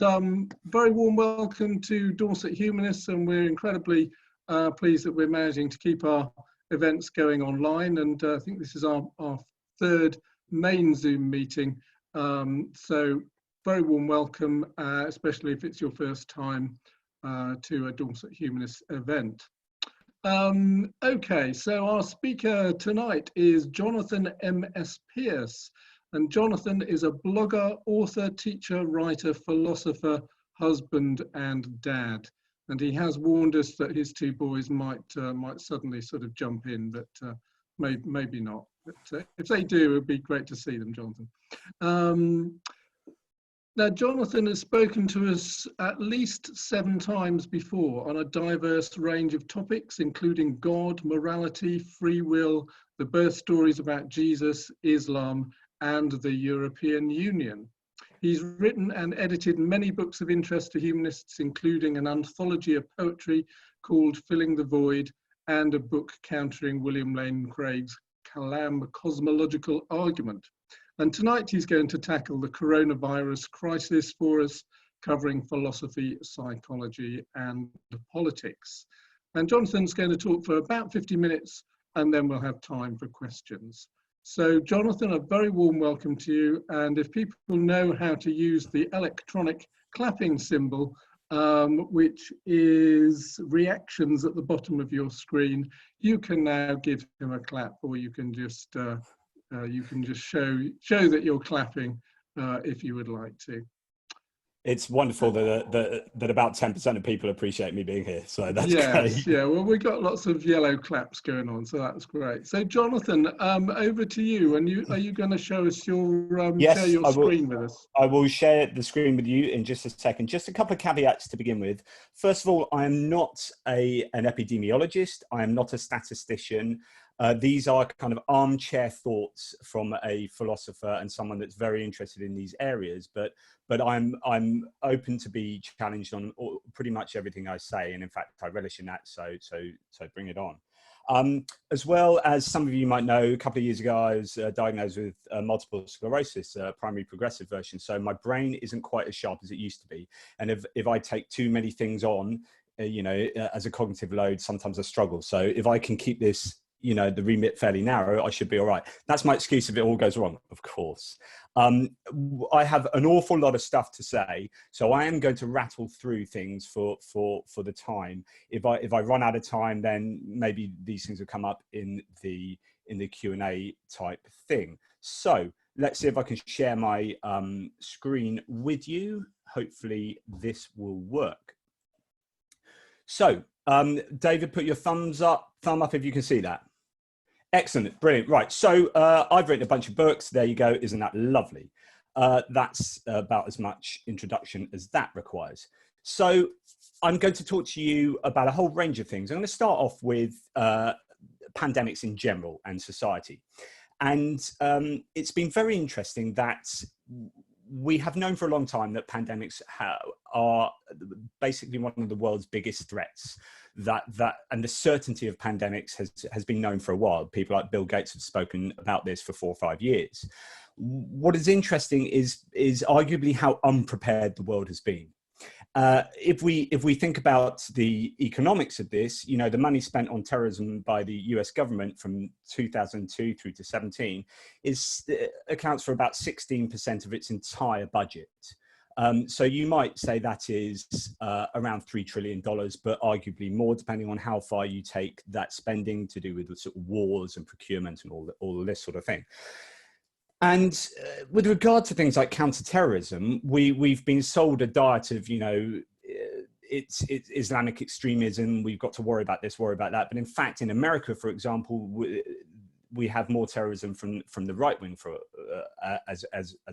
very warm welcome to Dorset Humanists, and we're incredibly pleased that we're managing to keep our events going online, and I think this is our third main Zoom meeting, so very warm welcome, especially if it's your first time to a Dorset Humanists event. Okay, so our speaker tonight is Jonathan M.S. Pearce. And Jonathan is a blogger, author, teacher, writer, philosopher, husband, and dad. And he has warned us that his two boys might suddenly sort of jump in, but maybe not. But if they do, it would be great to see them, Jonathan. Now, Jonathan has spoken to us at least 7 times before on a diverse range of topics, including God, morality, free will, the birth stories about Jesus, Islam, and the European Union. He's written and edited many books of interest to humanists, including an anthology of poetry called Filling the Void, and a book countering William Lane Craig's cosmological argument. And tonight he's going to tackle the coronavirus crisis for us, covering philosophy, psychology, and politics. And Jonathan's going to talk for about 50 minutes, and then we'll have time for questions. So Jonathan, a very warm welcome to you. And if people know how to use the electronic clapping symbol, which is reactions at the bottom of your screen, you can now give him a clap, or you can just show that you're clapping if you would like to. It's wonderful that about 10% of people appreciate me being here, so that's great. Yeah, well, we've got lots of yellow claps going on, so that's great. So Jonathan, over to you. And are you going to show us your yes, share your screen with us? I will share the screen with you in just a second. Just a couple of caveats to begin with. First of all, I am not an epidemiologist. I am not a statistician. These are kind of armchair thoughts from a philosopher and someone that's very interested in these areas, but I'm open to be challenged on pretty much everything I say, and in fact I relish in that, so bring it on. As well as some of you might know, a couple of years ago I was diagnosed with multiple sclerosis, primary progressive version, so my brain isn't quite as sharp as it used to be, and if I take too many things on, as a cognitive load, sometimes I struggle. So if I can keep this, the remit fairly narrow, I should be all right. That's my excuse if it all goes wrong, of course. I have an awful lot of stuff to say, so I am going to rattle through things for the time. If I run out of time, then maybe these things will come up in the Q&A type thing. So let's see if I can share my screen with you. Hopefully this will work. So David, put your thumb up if you can see that. Excellent, brilliant. Right, so I've written a bunch of books. There you go, isn't that lovely? That's about as much introduction as that requires. So I'm going to talk to you about a whole range of things. I'm going to start off with pandemics in general and society. And it's been very interesting that we have known for a long time that pandemics are basically one of the world's biggest threats. And the certainty of pandemics has been known for a while. People like Bill Gates have spoken about this for 4 or 5 years. What is interesting is arguably how unprepared the world has been. If we think about the economics of this, the money spent on terrorism by the US government from 2002 through to 17 accounts for about 16% of its entire budget. So you might say that is around $3 trillion, but arguably more, depending on how far you take that spending to do with the sort of wars and procurement and all this sort of thing. And with regard to things like counterterrorism, we've been sold a diet of, it's Islamic extremism. We've got to worry about this, worry about that. But in fact, in America, for example, we have more terrorism from the right wing, as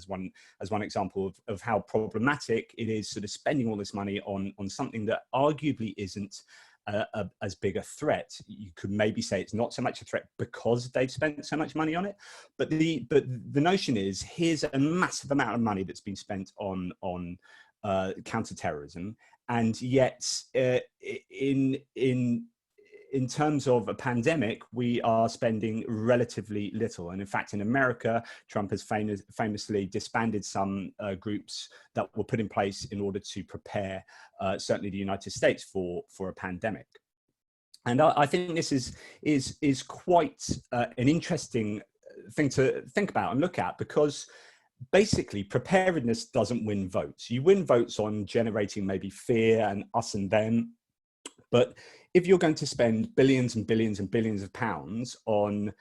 one example of how problematic it is sort of spending all this money on something that arguably isn't as big a threat. You could maybe say it's not so much a threat because they've spent so much money on it, but the notion is, here's a massive amount of money that's been spent on counterterrorism, and yet in in terms of a pandemic, we are spending relatively little. And in fact, in America, Trump has famously disbanded some groups that were put in place in order to prepare, certainly the United States, for a pandemic. And I think this is quite an interesting thing to think about and look at, because basically preparedness doesn't win votes. You win votes on generating maybe fear and us and them. But if you're going to spend billions and billions and billions of pounds on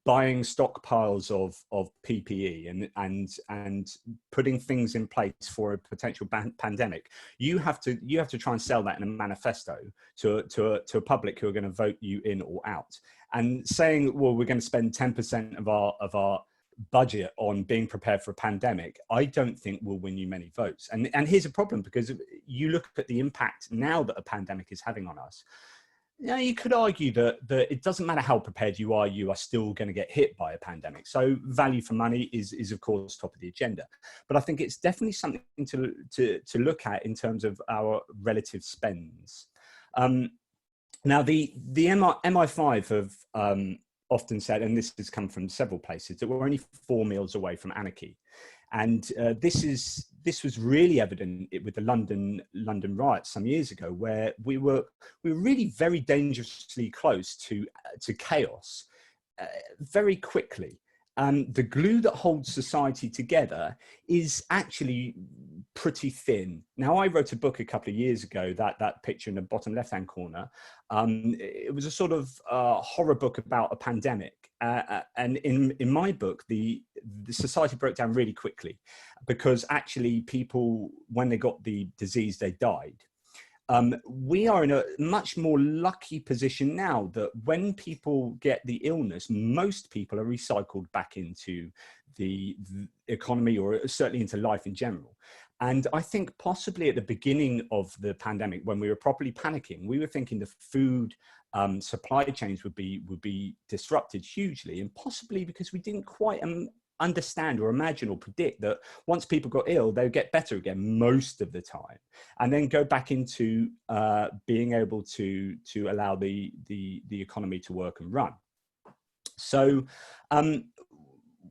buying stockpiles of PPE and putting things in place for a potential pandemic, you have to try and sell that in a manifesto to a public who are going to vote you in or out. And saying, well, we're going to spend 10% of our budget on being prepared for a pandemic, I don't think will win you many votes. And here's a problem, because you look at the impact now that a pandemic is having on us. Now, you could argue that it doesn't matter how prepared you are still going to get hit by a pandemic. So value for money is of course top of the agenda. But I think it's definitely something to look at in terms of our relative spends. Now, the MI5 have often said, and this has come from several places, that we're only 4 meals away from anarchy. And this was really evident with the London riots some years ago, where we were really very dangerously close to chaos very quickly. The glue that holds society together is actually pretty thin. Now, I wrote a book a couple of years ago, that picture in the bottom left-hand corner. It was a sort of horror book about a pandemic. And in my book, the society broke down really quickly, because actually people, when they got the disease, they died. We are in a much more lucky position now that when people get the illness, most people are recycled back into the economy, or certainly into life in general. And I think possibly at the beginning of the pandemic, when we were properly panicking, we were thinking the food supply chains would be disrupted hugely, and possibly because we didn't quite understand or imagine or predict that once people got ill, they would get better again most of the time, and then go back into being able to allow the economy to work and run. So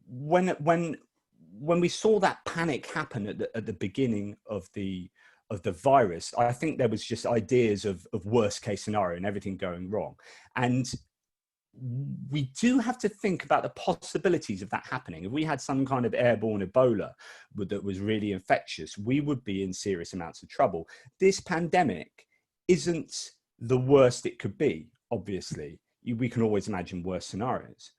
when we saw that panic happen at the beginning of the virus, I think there was just ideas of worst case scenario and everything going wrong. And we do have to think about the possibilities of that happening. If we had some kind of airborne Ebola that was really infectious, we would be in serious amounts of trouble. This pandemic isn't the worst it could be, obviously. We can always imagine worse scenarios.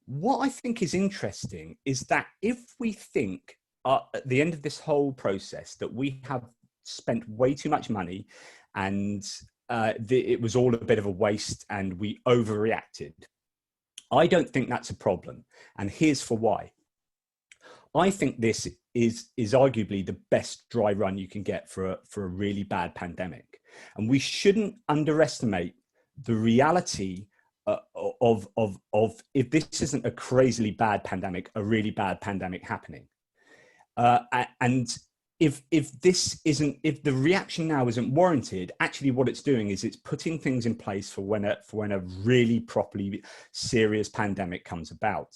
What I think is interesting is that if we think at the end of this whole process that we have spent way too much money and it was all a bit of a waste and we overreacted, I don't think that's a problem. And here's for why. I think this is arguably the best dry run you can get for a really bad pandemic. And we shouldn't underestimate the reality of if this isn't a crazily bad pandemic, a really bad pandemic happening. And if the reaction now isn't warranted, actually what it's doing is it's putting things in place for when a really properly serious pandemic comes about.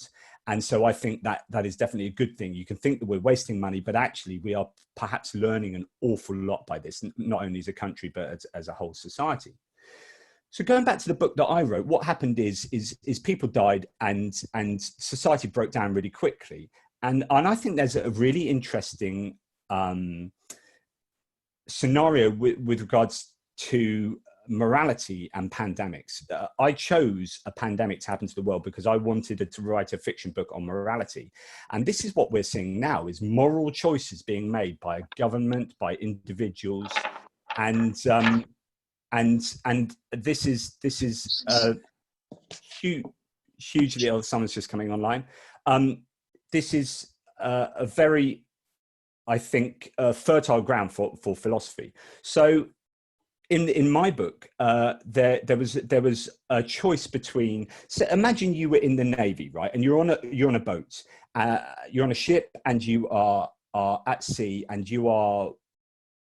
And so I think that is definitely a good thing. You can think that we're wasting money, but actually we are perhaps learning an awful lot by this, not only as a country, but as a whole society. So going back to the book that I wrote, what happened is people died and society broke down really quickly. And I think there's a really interesting scenario with regards to morality and pandemics. I chose a pandemic to happen to the world because I wanted to write a fiction book on morality. And this is what we're seeing now, is moral choices being made by a government, by individuals, and this is hugely. Oh, someone's just coming online. This is a very, I think, fertile ground for philosophy. So, in my book, there was a choice between. So imagine you were in the Navy, right, and you're on a boat, you're on a ship, and you are at sea, and you are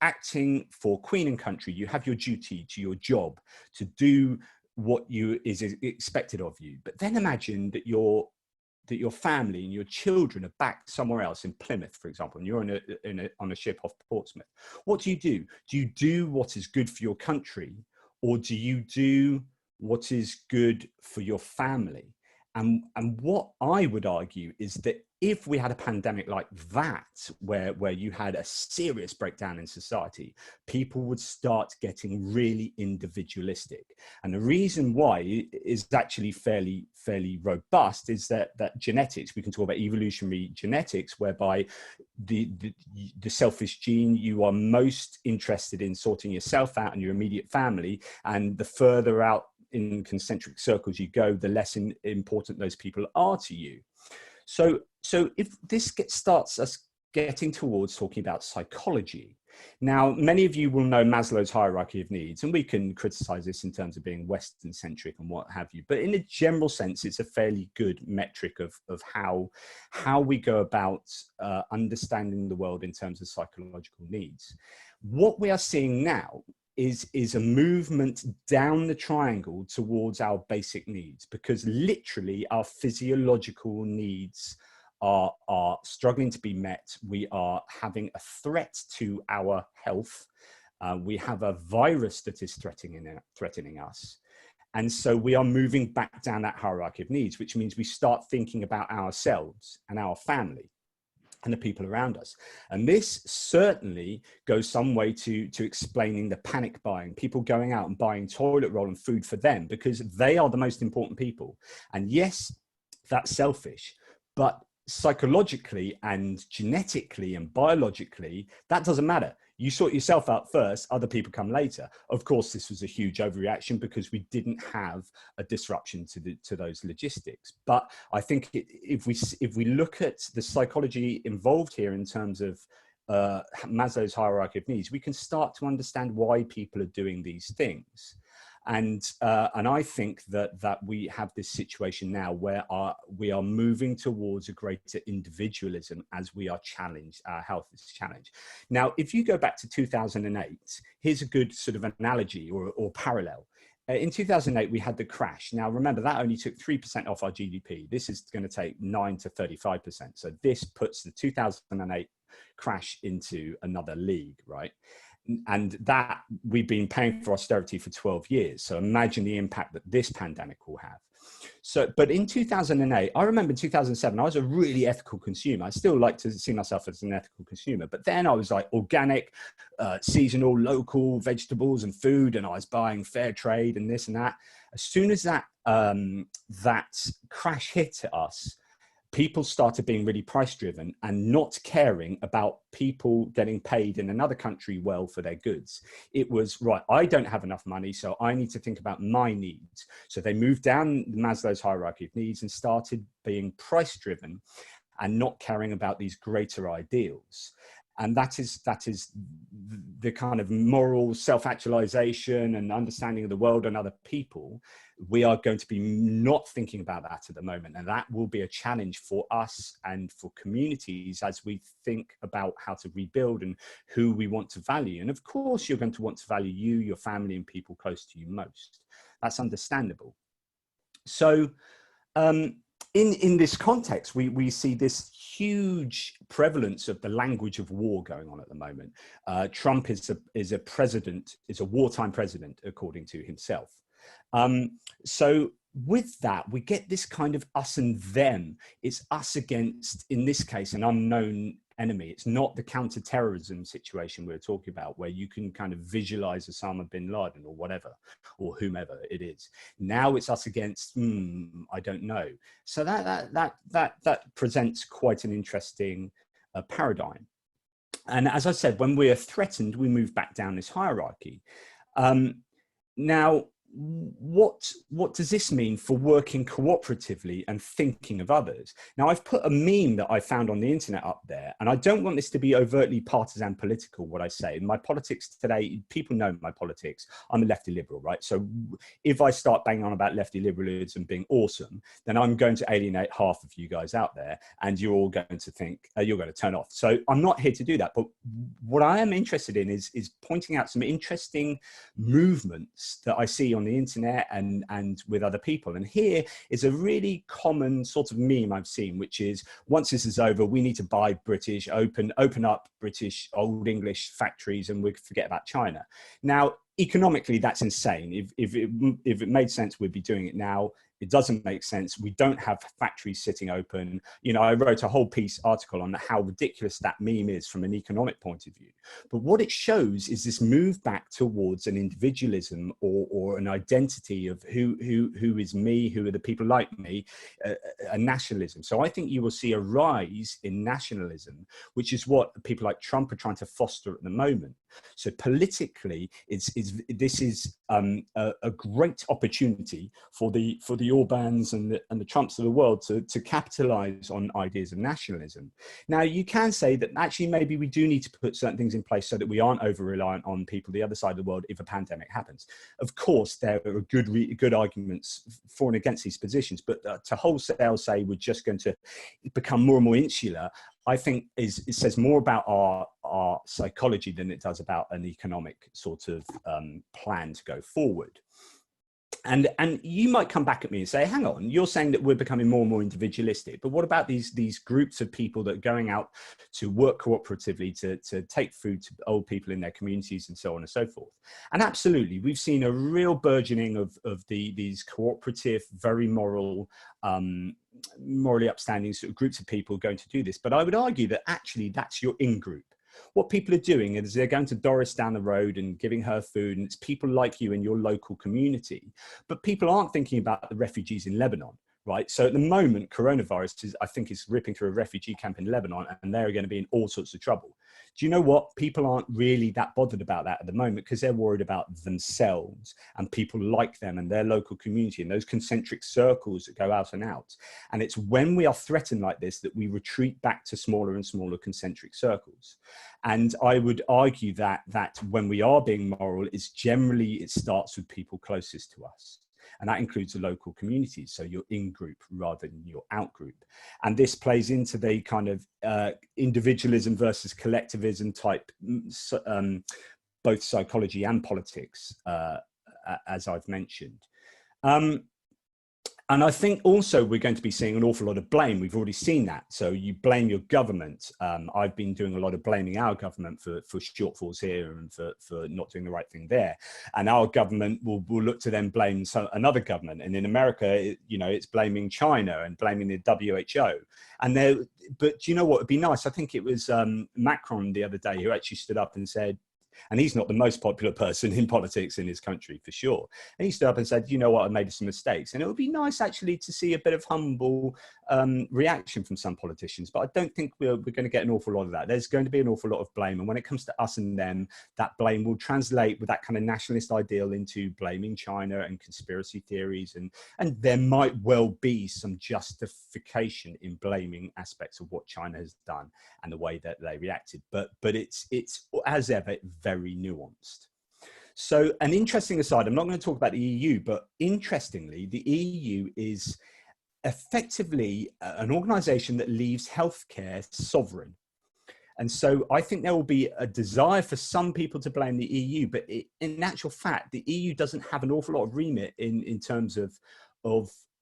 acting for Queen and country. You have your duty to your job to do what is expected of you. But then imagine that your family and your children are back somewhere else in Plymouth, for example, and you're on a ship off Portsmouth. What do? Do you do what is good for your country, or do you do what is good for your family? And what I would argue is that if we had a pandemic like that, where you had a serious breakdown in society, people would start getting really individualistic. And the reason why is actually fairly robust is that genetics, we can talk about evolutionary genetics, whereby the selfish gene, you are most interested in sorting yourself out and your immediate family, and the further out in concentric circles you go, the less important those people are to you. So if this starts us getting towards talking about psychology. Now, many of you will know Maslow's hierarchy of needs, and we can criticize this in terms of being Western centric and what have you, but in a general sense, it's a fairly good metric of how we go about understanding the world in terms of psychological needs. What we are seeing now is a movement down the triangle towards our basic needs, because literally our physiological needs are struggling to be met. We are having a threat to our health. We have a virus that is threatening us. And so we are moving back down that hierarchy of needs, which means we start thinking about ourselves and our family and the people around us. And this certainly goes some way to explaining the panic buying, people going out and buying toilet roll and food for them because they are the most important people. And yes, that's selfish, but psychologically and genetically and biologically, that doesn't matter. You sort yourself out first, other people come later. Of course, this was a huge overreaction because we didn't have a disruption to those logistics. But I think if we look at the psychology involved here in terms of Maslow's hierarchy of needs, we can start to understand why people are doing these things. And I think that we have this situation now where we are moving towards a greater individualism as we are challenged, our health is challenged. Now, if you go back to 2008, here's a good sort of analogy or parallel. In 2008, we had the crash. Now, remember, that only took 3% off our GDP. This is going to take 9 to 35%. So this puts the 2008 crash into another league, right? And that we've been paying for austerity for 12 years. So imagine the impact that this pandemic will have. So, but in 2008, I remember in 2007, I was a really ethical consumer. I still like to see myself as an ethical consumer, but then I was like organic, seasonal, local vegetables and food, and I was buying fair trade and this and that. As soon as that crash hit us, people started being really price driven and not caring about people getting paid in another country well for their goods. It was, right, I don't have enough money, so I need to think about my needs. So they moved down Maslow's hierarchy of needs and started being price driven and not caring about these greater ideals. And that is the kind of moral self-actualization and understanding of the world and other people. We are going to be not thinking about that at the moment. And that will be a challenge for us and for communities as we think about how to rebuild and who we want to value. And of course, you're going to want to value you, your family, and people close to you most. That's understandable. So, in this context, we see this huge prevalence of the language of war going on at the moment. Trump is a wartime president, according to himself. So with that, we get this kind of us and them. It's us against, in this case, an unknown enemy. It's not the counterterrorism situation we're talking about, where you can kind of visualize Osama bin Laden or whatever, or whomever it is. Now it's us against, I don't know. So that presents quite an interesting paradigm. And as I said, when we are threatened, we move back down this hierarchy. Now, what does this mean for working cooperatively and thinking of others? Now, I've put a meme that I found on the internet up there, and I don't want this to be overtly partisan political, what I say. My politics today, people know my politics. I'm a lefty liberal, right? So if I start banging on about lefty liberalism being awesome, then I'm going to alienate half of you guys out there, and you're all going to think, you're going to turn off. So I'm not here to do that. But what I am interested in is pointing out some interesting movements that I see on on the internet and with other people. And here is a really common sort of meme I've seen, which is, once this is over, we need to buy British, open up British Old English factories, and we forget about China. Now, economically, that's insane. If it made sense, we'd be doing it now. It doesn't make sense. We don't have factories sitting open. You know, I wrote a whole article on how ridiculous that meme is from an economic point of view. But what it shows is this move back towards an individualism or an identity of who is me, who are the people like me, a nationalism. So I think you will see a rise in nationalism, which is what people like Trump are trying to foster at the moment. So politically, this is a great opportunity for the Orbans and the Trumps of the world to capitalize on ideas of nationalism. Now, you can say that actually maybe we do need to put certain things in place so that we aren't over-reliant on people the other side of the world if a pandemic happens. Of course, there are good arguments for and against these positions, but to wholesale say we're just going to become more and more insular, I think it says more about our psychology than it does about an economic sort of plan to go forward. And you might come back at me and say, hang on, you're saying that we're becoming more and more individualistic, but what about these groups of people that are going out to work cooperatively, to take food to old people in their communities and so on and so forth? And absolutely, we've seen a real burgeoning of these cooperative, very moral, morally upstanding sort of groups of people going to do this. But I would argue that actually that's your in-group. What people are doing is they're going to Doris down the road and giving her food, and it's people like you in your local community. But people aren't thinking about the refugees in Lebanon, right? So at the moment, coronavirus I think is ripping through a refugee camp in Lebanon, and they're going to be in all sorts of trouble. Do you know what? People aren't really that bothered about that at the moment because they're worried about themselves and people like them and their local community and those concentric circles that go out and out. And it's when we are threatened like this that we retreat back to smaller and smaller concentric circles. And I would argue that when we are being moral, it starts with people closest to us. And that includes the local communities. So you're in group rather than your out group. And this plays into the kind of individualism versus collectivism type, both psychology and politics, as I've mentioned. And I think also we're going to be seeing an awful lot of blame. We've already seen that. So you blame your government. I've been doing a lot of blaming our government for shortfalls here and for not doing the right thing there. And our government will look to then blame another government. And in America, it's blaming China and blaming the WHO. But do you know what would be nice? I think it was Macron the other day who actually stood up and said, and he's not the most popular person in politics in his country, for sure. And he stood up and said, you know what, I made some mistakes. And it would be nice actually to see a bit of humble reaction from some politicians. But I don't think we're going to get an awful lot of that. There's going to be an awful lot of blame. And when it comes to us and them, that blame will translate with that kind of nationalist ideal into blaming China and conspiracy theories. And there might well be some justification in blaming aspects of what China has done and the way that they reacted. But it's as ever, very nuanced. So an interesting aside, I'm not going to talk about the EU, but interestingly, the EU is effectively an organization that leaves healthcare sovereign. And so I think there will be a desire for some people to blame the EU, but in actual fact, the EU doesn't have an awful lot of remit in terms of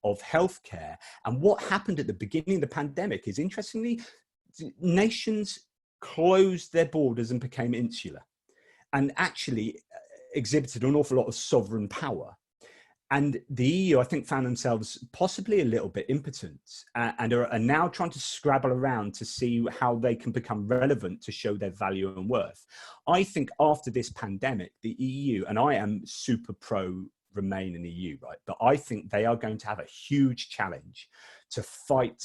healthcare. And what happened at the beginning of the pandemic is, interestingly, nations closed their borders and became insular, and actually exhibited an awful lot of sovereign power. And the EU, I think, found themselves possibly a little bit impotent and are now trying to scrabble around to see how they can become relevant to show their value and worth. I think after this pandemic, the EU, and I am super pro remain in the EU, right? But I think they are going to have a huge challenge to fight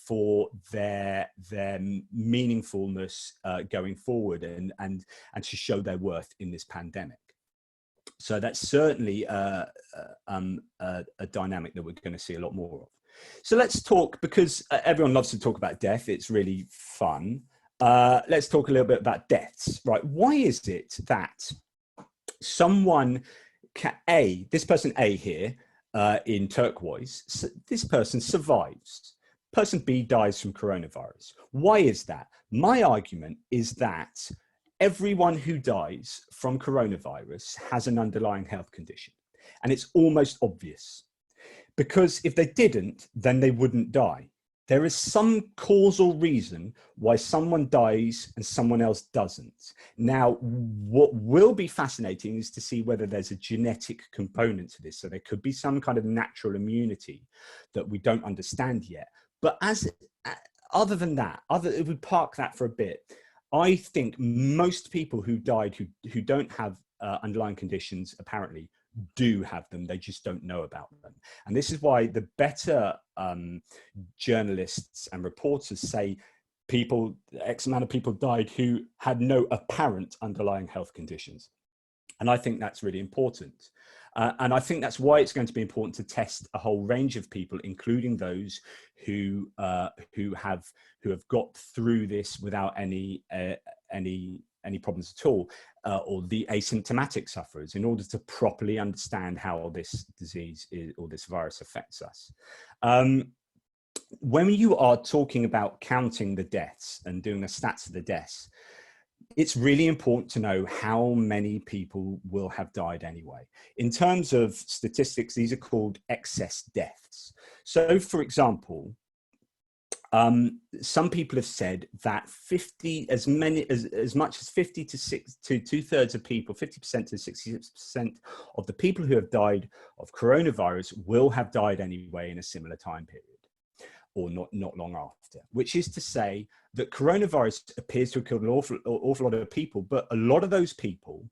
for their meaningfulness going forward and to show their worth in this pandemic. So that's certainly a dynamic that we're going to see a lot more of. So let's talk, because everyone loves to talk about death. It's really fun. Let's talk a little bit about deaths, right? Why is it that someone this person A here in turquoise, this person survives. Person B dies from coronavirus. Why is that? My argument is that everyone who dies from coronavirus has an underlying health condition. And it's almost obvious, because if they didn't, then they wouldn't die. There is some causal reason why someone dies and someone else doesn't. Now, what will be fascinating is to see whether there's a genetic component to this. So there could be some kind of natural immunity that we don't understand yet. But other than that, if we park that for a bit, I think most people who died who don't have underlying conditions apparently do have them. They just don't know about them. And this is why the better journalists and reporters say X amount of people died who had no apparent underlying health conditions. And I think that's really important. And I think that's why it's going to be important to test a whole range of people, including those who have got through this without any problems at all, or the asymptomatic sufferers, in order to properly understand how this disease or this virus affects us. When you are talking about counting the deaths and doing the stats of the deaths, it's really important to know how many people will have died anyway. In terms of statistics, these are called excess deaths. So, for example, some people have said that as much as 50 to two-thirds of people, 50% to 60% of the people who have died of coronavirus will have died anyway in a similar time period, or not long after, which is to say that coronavirus appears to have killed an awful lot of people, but a lot of those people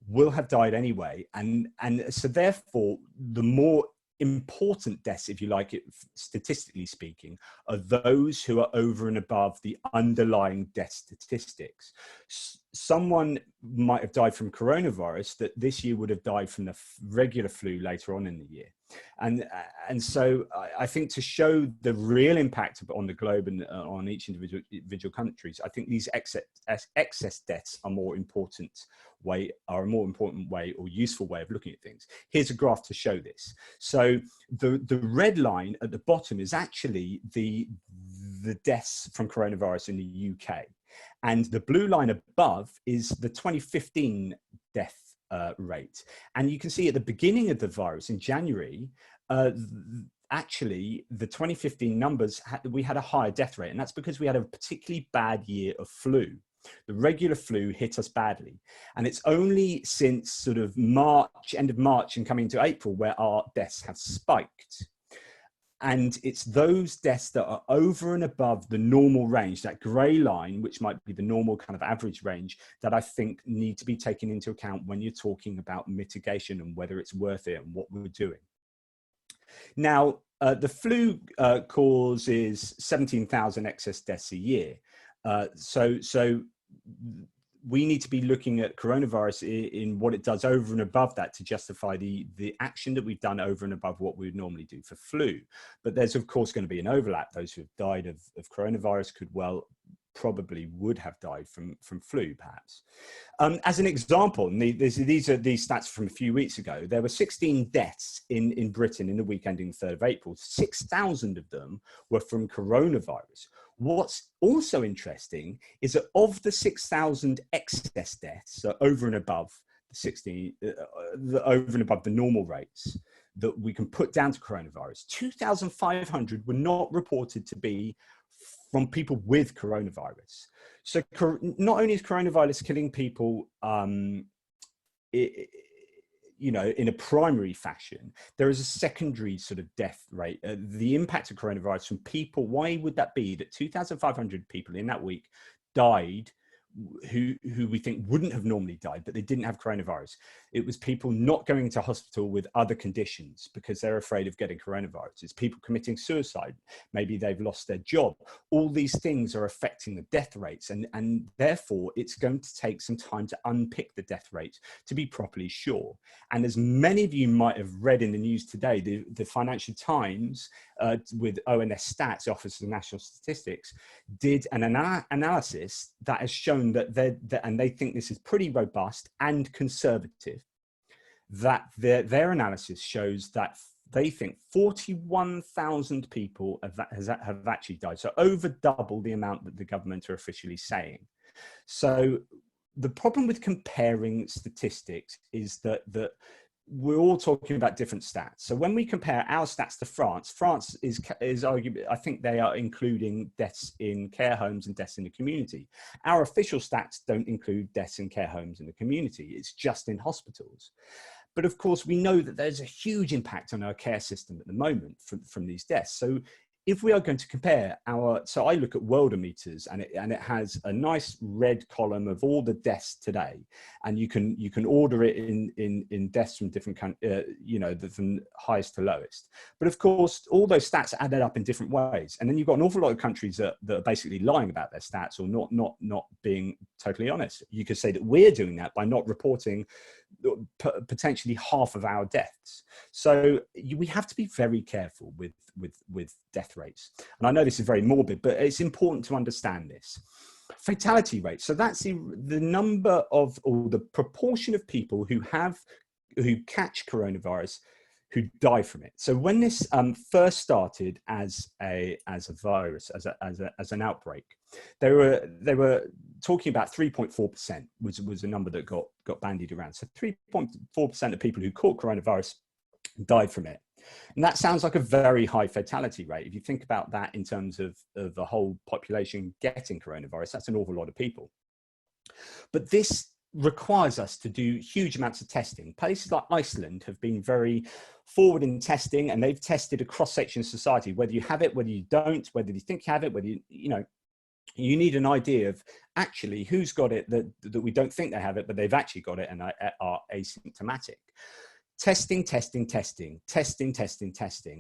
will have died anyway. And so therefore, the more important deaths, if you like it, statistically speaking, are those who are over and above the underlying death statistics. Someone might have died from coronavirus that this year would have died from the regular flu later on in the year. And so I think to show the real impact on the globe and on each individual countries, I think these excess deaths are a more important way or useful way of looking at things. Here's a graph to show this. So the red line at the bottom is actually the deaths from coronavirus in the UK. And the blue line above is the 2015 death rate. And you can see at the beginning of the virus in January, actually the 2015 numbers, we had a higher death rate. And that's because we had a particularly bad year of flu. The regular flu hit us badly. And it's only since sort of end of March and coming into April where our deaths have spiked. And it's those deaths that are over and above the normal range, that grey line, which might be the normal kind of average range, that I think need to be taken into account when you're talking about mitigation and whether it's worth it and what we're doing. Now, the flu causes 17,000 excess deaths a year. So we need to be looking at coronavirus in what it does over and above that to justify the action that we've done over and above what we would normally do for flu. But there's of course going to be an overlap. Those who have died of coronavirus probably would have died from flu, perhaps. As an example, and these are these stats from a few weeks ago, there were 16 deaths in Britain in the week ending the 3rd of April. 6,000 of them were from coronavirus. What's also interesting is that of the 6,000 excess deaths, so over and above the 60, over and above the normal rates that we can put down to coronavirus, 2,500 were not reported to be from people with coronavirus. So not only is coronavirus killing people, in a primary fashion, there is a secondary sort of death rate. The impact of coronavirus from people, why would that be that 2,500 people in that week died who we think wouldn't have normally died, but they didn't have coronavirus? It was people not going to hospital with other conditions because they're afraid of getting coronavirus. It's people committing suicide. Maybe they've lost their job. All these things are affecting the death rates, and therefore it's going to take some time to unpick the death rates to be properly sure. And as many of you might have read in the news today, the Financial Times with ONS Stats, Office of National Statistics, did an analysis that has shown that they think this is pretty robust and conservative, that their analysis shows that they think 41,000 people have actually died. So over double the amount that the government are officially saying. So the problem with comparing statistics is that we're all talking about different stats. So when we compare our stats to France, France is arguably, I think they are including deaths in care homes and deaths in the community. Our official stats don't include deaths in care homes in the community. It's just in hospitals. But of course, we know that there's a huge impact on our care system at the moment from these deaths. So if we are going to compare so I look at Worldometers, and it has a nice red column of all the deaths today, and you can order it in deaths from different from highest to lowest. But of course, all those stats are added up in different ways, and then you've got an awful lot of countries that are basically lying about their stats or not being totally honest. You could say that we're doing that by not reporting potentially half of our deaths. So we have to be very careful with death rates. And I know this is very morbid, but it's important to understand this. Fatality rate. So that's the number of, or the proportion of people who catch coronavirus who die from it. So when this first started as a virus, as an outbreak, they were talking about 3.4% was a number that got bandied around. So 3.4% of people who caught coronavirus died from it. And that sounds like a very high fatality rate. If you think about that in terms of the whole population getting coronavirus, that's an awful lot of people. But this requires us to do huge amounts of testing. Places like Iceland have been very forward in testing, and they've tested a cross-section of society, whether you have it, whether you don't, whether you think you have it, whether you need an idea of actually who's got it that we don't think they have it, but they've actually got it and are asymptomatic. Testing.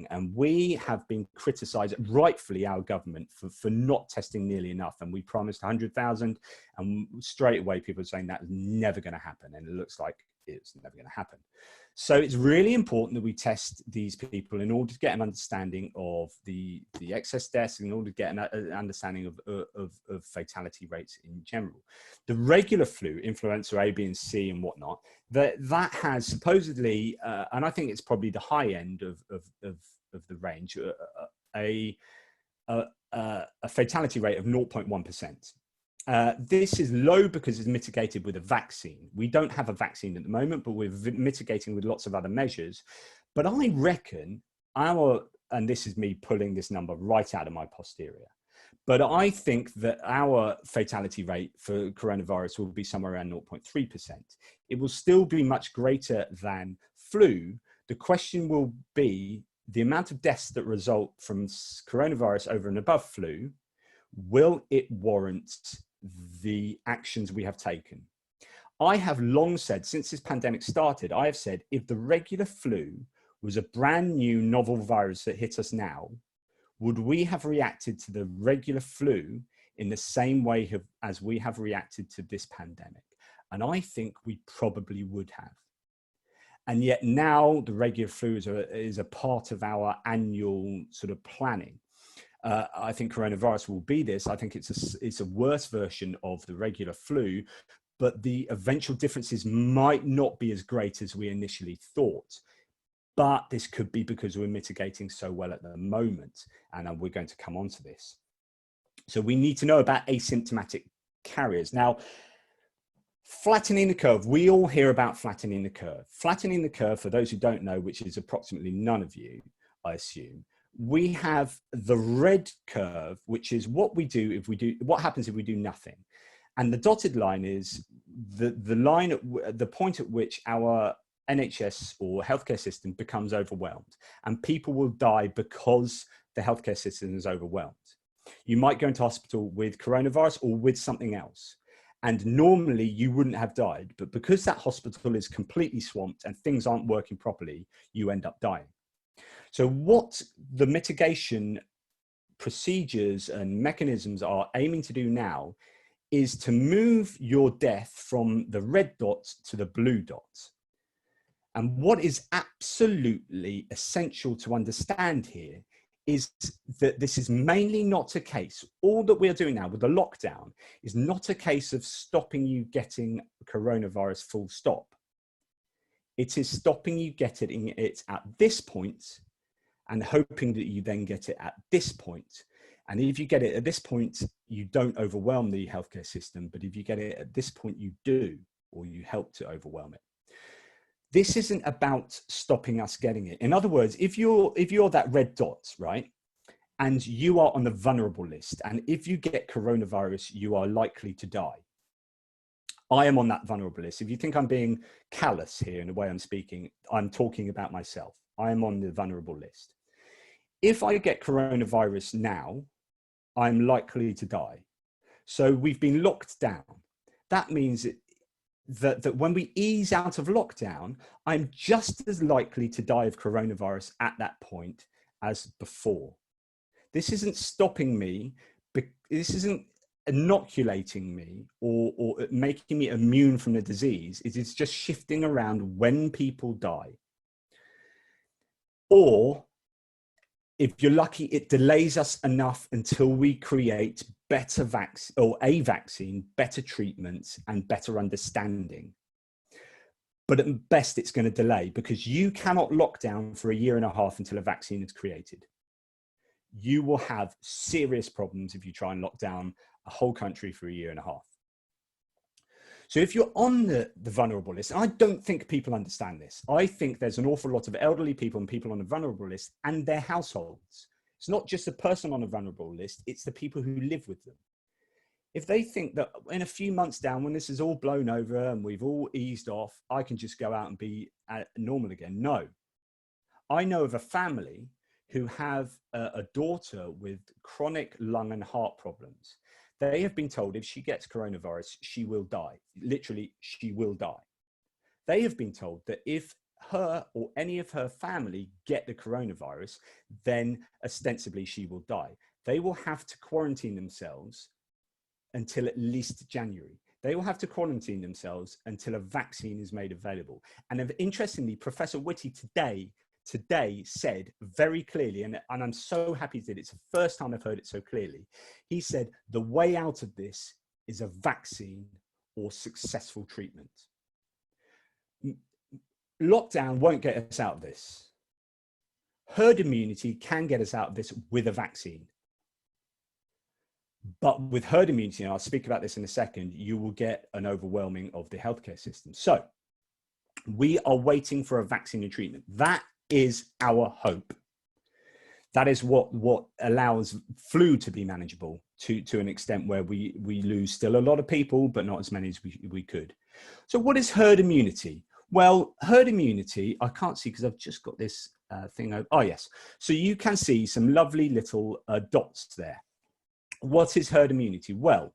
And we have been criticised, rightfully, our government, for not testing nearly enough. And we promised 100,000, and straight away people are saying that is never going to happen. And it looks like it's never going to happen. So it's really important that we test these people in order to get an understanding of the excess deaths, in order to get an understanding of fatality rates in general. The regular flu, influenza A, B, and C, and whatnot, that has supposedly, and I think it's probably the high end of the range, a fatality rate of 0.1%. This is low because it's mitigated with a vaccine. We don't have a vaccine at the moment, but we're mitigating with lots of other measures. But I reckon and this is me pulling this number right out of my posterior, but I think that our fatality rate for coronavirus will be somewhere around 0.3%. It will still be much greater than flu. The question will be the amount of deaths that result from coronavirus over and above flu. Will it warrant the actions we have taken? I have long said, since this pandemic started, I have said, if the regular flu was a brand new novel virus that hit us now, would we have reacted to the regular flu in the same way as we have reacted to this pandemic? And I think we probably would have. And yet now the regular flu is a part of our annual sort of planning. I think coronavirus will be this. I think it's a worse version of the regular flu, but the eventual differences might not be as great as we initially thought. But this could be because we're mitigating so well at the moment, and we're going to come on to this. So we need to know about asymptomatic carriers. Now, flattening the curve. We all hear about flattening the curve. Flattening the curve, for those who don't know, which is approximately none of you, I assume, we have the red curve, which is what happens if we do nothing. And the dotted line is the point at which our NHS or healthcare system becomes overwhelmed, and people will die because the healthcare system is overwhelmed. You might go into hospital with coronavirus or with something else, and normally you wouldn't have died, but because that hospital is completely swamped and things aren't working properly, you end up dying. So what the mitigation procedures and mechanisms are aiming to do now is to move your death from the red dot to the blue dot. And what is absolutely essential to understand here is that this is mainly not a case. All that we're doing now with the lockdown is not a case of stopping you getting coronavirus full stop. It is stopping you getting it at this point and hoping that you then get it at this point. And if you get it at this point, you don't overwhelm the healthcare system. But if you get it at this point, you do, or you help to overwhelm it. This isn't about stopping us getting it. In other words, if you're that red dot, right, and you are on the vulnerable list, and if you get coronavirus, you are likely to die. I am on that vulnerable list. If you think I'm being callous here in the way I'm speaking, I'm talking about myself. I am on the vulnerable list. If I get coronavirus now, I'm likely to die. So we've been locked down. That means that when we ease out of lockdown, I'm just as likely to die of coronavirus at that point as before. This isn't stopping me. This isn't inoculating me or making me immune from the disease. It is just shifting around when people die. Or if you're lucky, it delays us enough until we create better a vaccine, better treatments, and better understanding. But at best, it's going to delay, because you cannot lock down for 1.5 years until a vaccine is created. You will have serious problems if you try and lock down a whole country for 1.5 years. So if you're on the vulnerable list, and I don't think people understand this, I think there's an awful lot of elderly people and people on the vulnerable list and their households. It's not just the person on the vulnerable list, it's the people who live with them. If they think that in a few months down, when this is all blown over and we've all eased off, I can just go out and be normal again. No. I know of a family who have a daughter with chronic lung and heart problems. They have been told if she gets coronavirus, she will die. Literally, she will die. They have been told that if her or any of her family get the coronavirus, then ostensibly she will die. They will have to quarantine themselves until at least January. They will have to quarantine themselves until a vaccine is made available. And interestingly, Professor Whitty today said very clearly, and I'm so happy that it's the first time I've heard it so clearly. He said, the way out of this is a vaccine or successful treatment. Lockdown won't get us out of this. Herd immunity can get us out of this with a vaccine. But with herd immunity, and I'll speak about this in a second, you will get an overwhelming of the healthcare system. So we are waiting for a vaccine and treatment. That is our hope. That is what allows flu to be manageable to an extent where we lose still a lot of people, but not as many as we could. So what is herd immunity? Well, herd immunity, I can't see because I've just got this thing over. Oh, yes. So you can see some lovely little dots there. What is herd immunity? Well,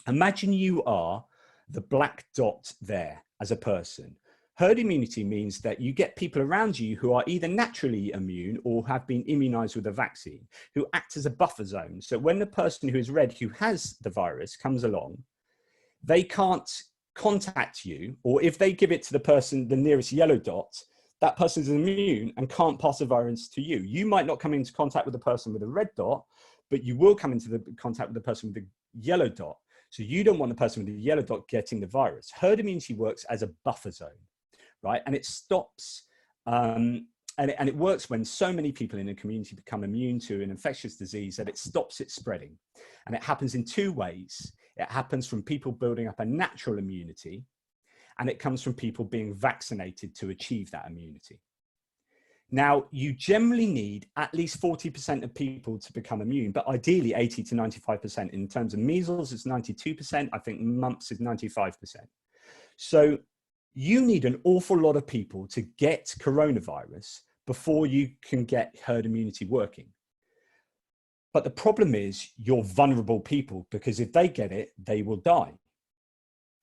imagine you are the black dot there as a person. Herd immunity means that you get people around you who are either naturally immune or have been immunized with a vaccine, who act as a buffer zone. So when the person who is red, who has the virus, comes along, they can't contact you, or if they give it to the person, the nearest yellow dot, that person is immune and can't pass the virus to you. You might not come into contact with the person with a red dot, but you will come into contact with the person with the yellow dot. So you don't want the person with the yellow dot getting the virus. Herd immunity works as a buffer zone, right? And it stops, and it works when so many people in a community become immune to an infectious disease that it stops it spreading. And it happens in two ways. It happens from people building up a natural immunity, and it comes from people being vaccinated to achieve that immunity. Now, you generally need at least 40% of people to become immune, but ideally 80 to 95%. In terms of measles, it's 92%. I think mumps is 95%. So you need an awful lot of people to get coronavirus before you can get herd immunity working. But the problem is you're vulnerable people, because if they get it, they will die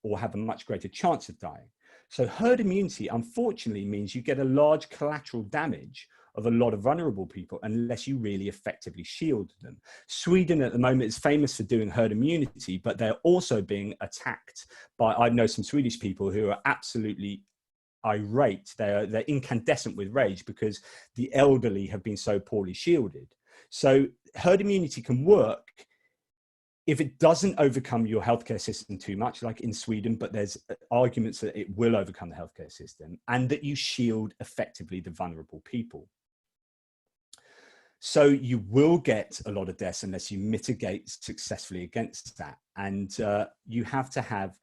or have a much greater chance of dying. So herd immunity, unfortunately, means you get a large collateral damage of a lot of vulnerable people unless you really effectively shield them. Sweden at the moment is famous for doing herd immunity, but they're also being attacked by, I know some Swedish people who are absolutely irate. They're incandescent with rage because the elderly have been so poorly shielded. So herd immunity can work if it doesn't overcome your healthcare system too much, like in Sweden, but there's arguments that it will overcome the healthcare system, and that you shield effectively the vulnerable people. So you will get a lot of deaths unless you mitigate successfully against that. And you have to have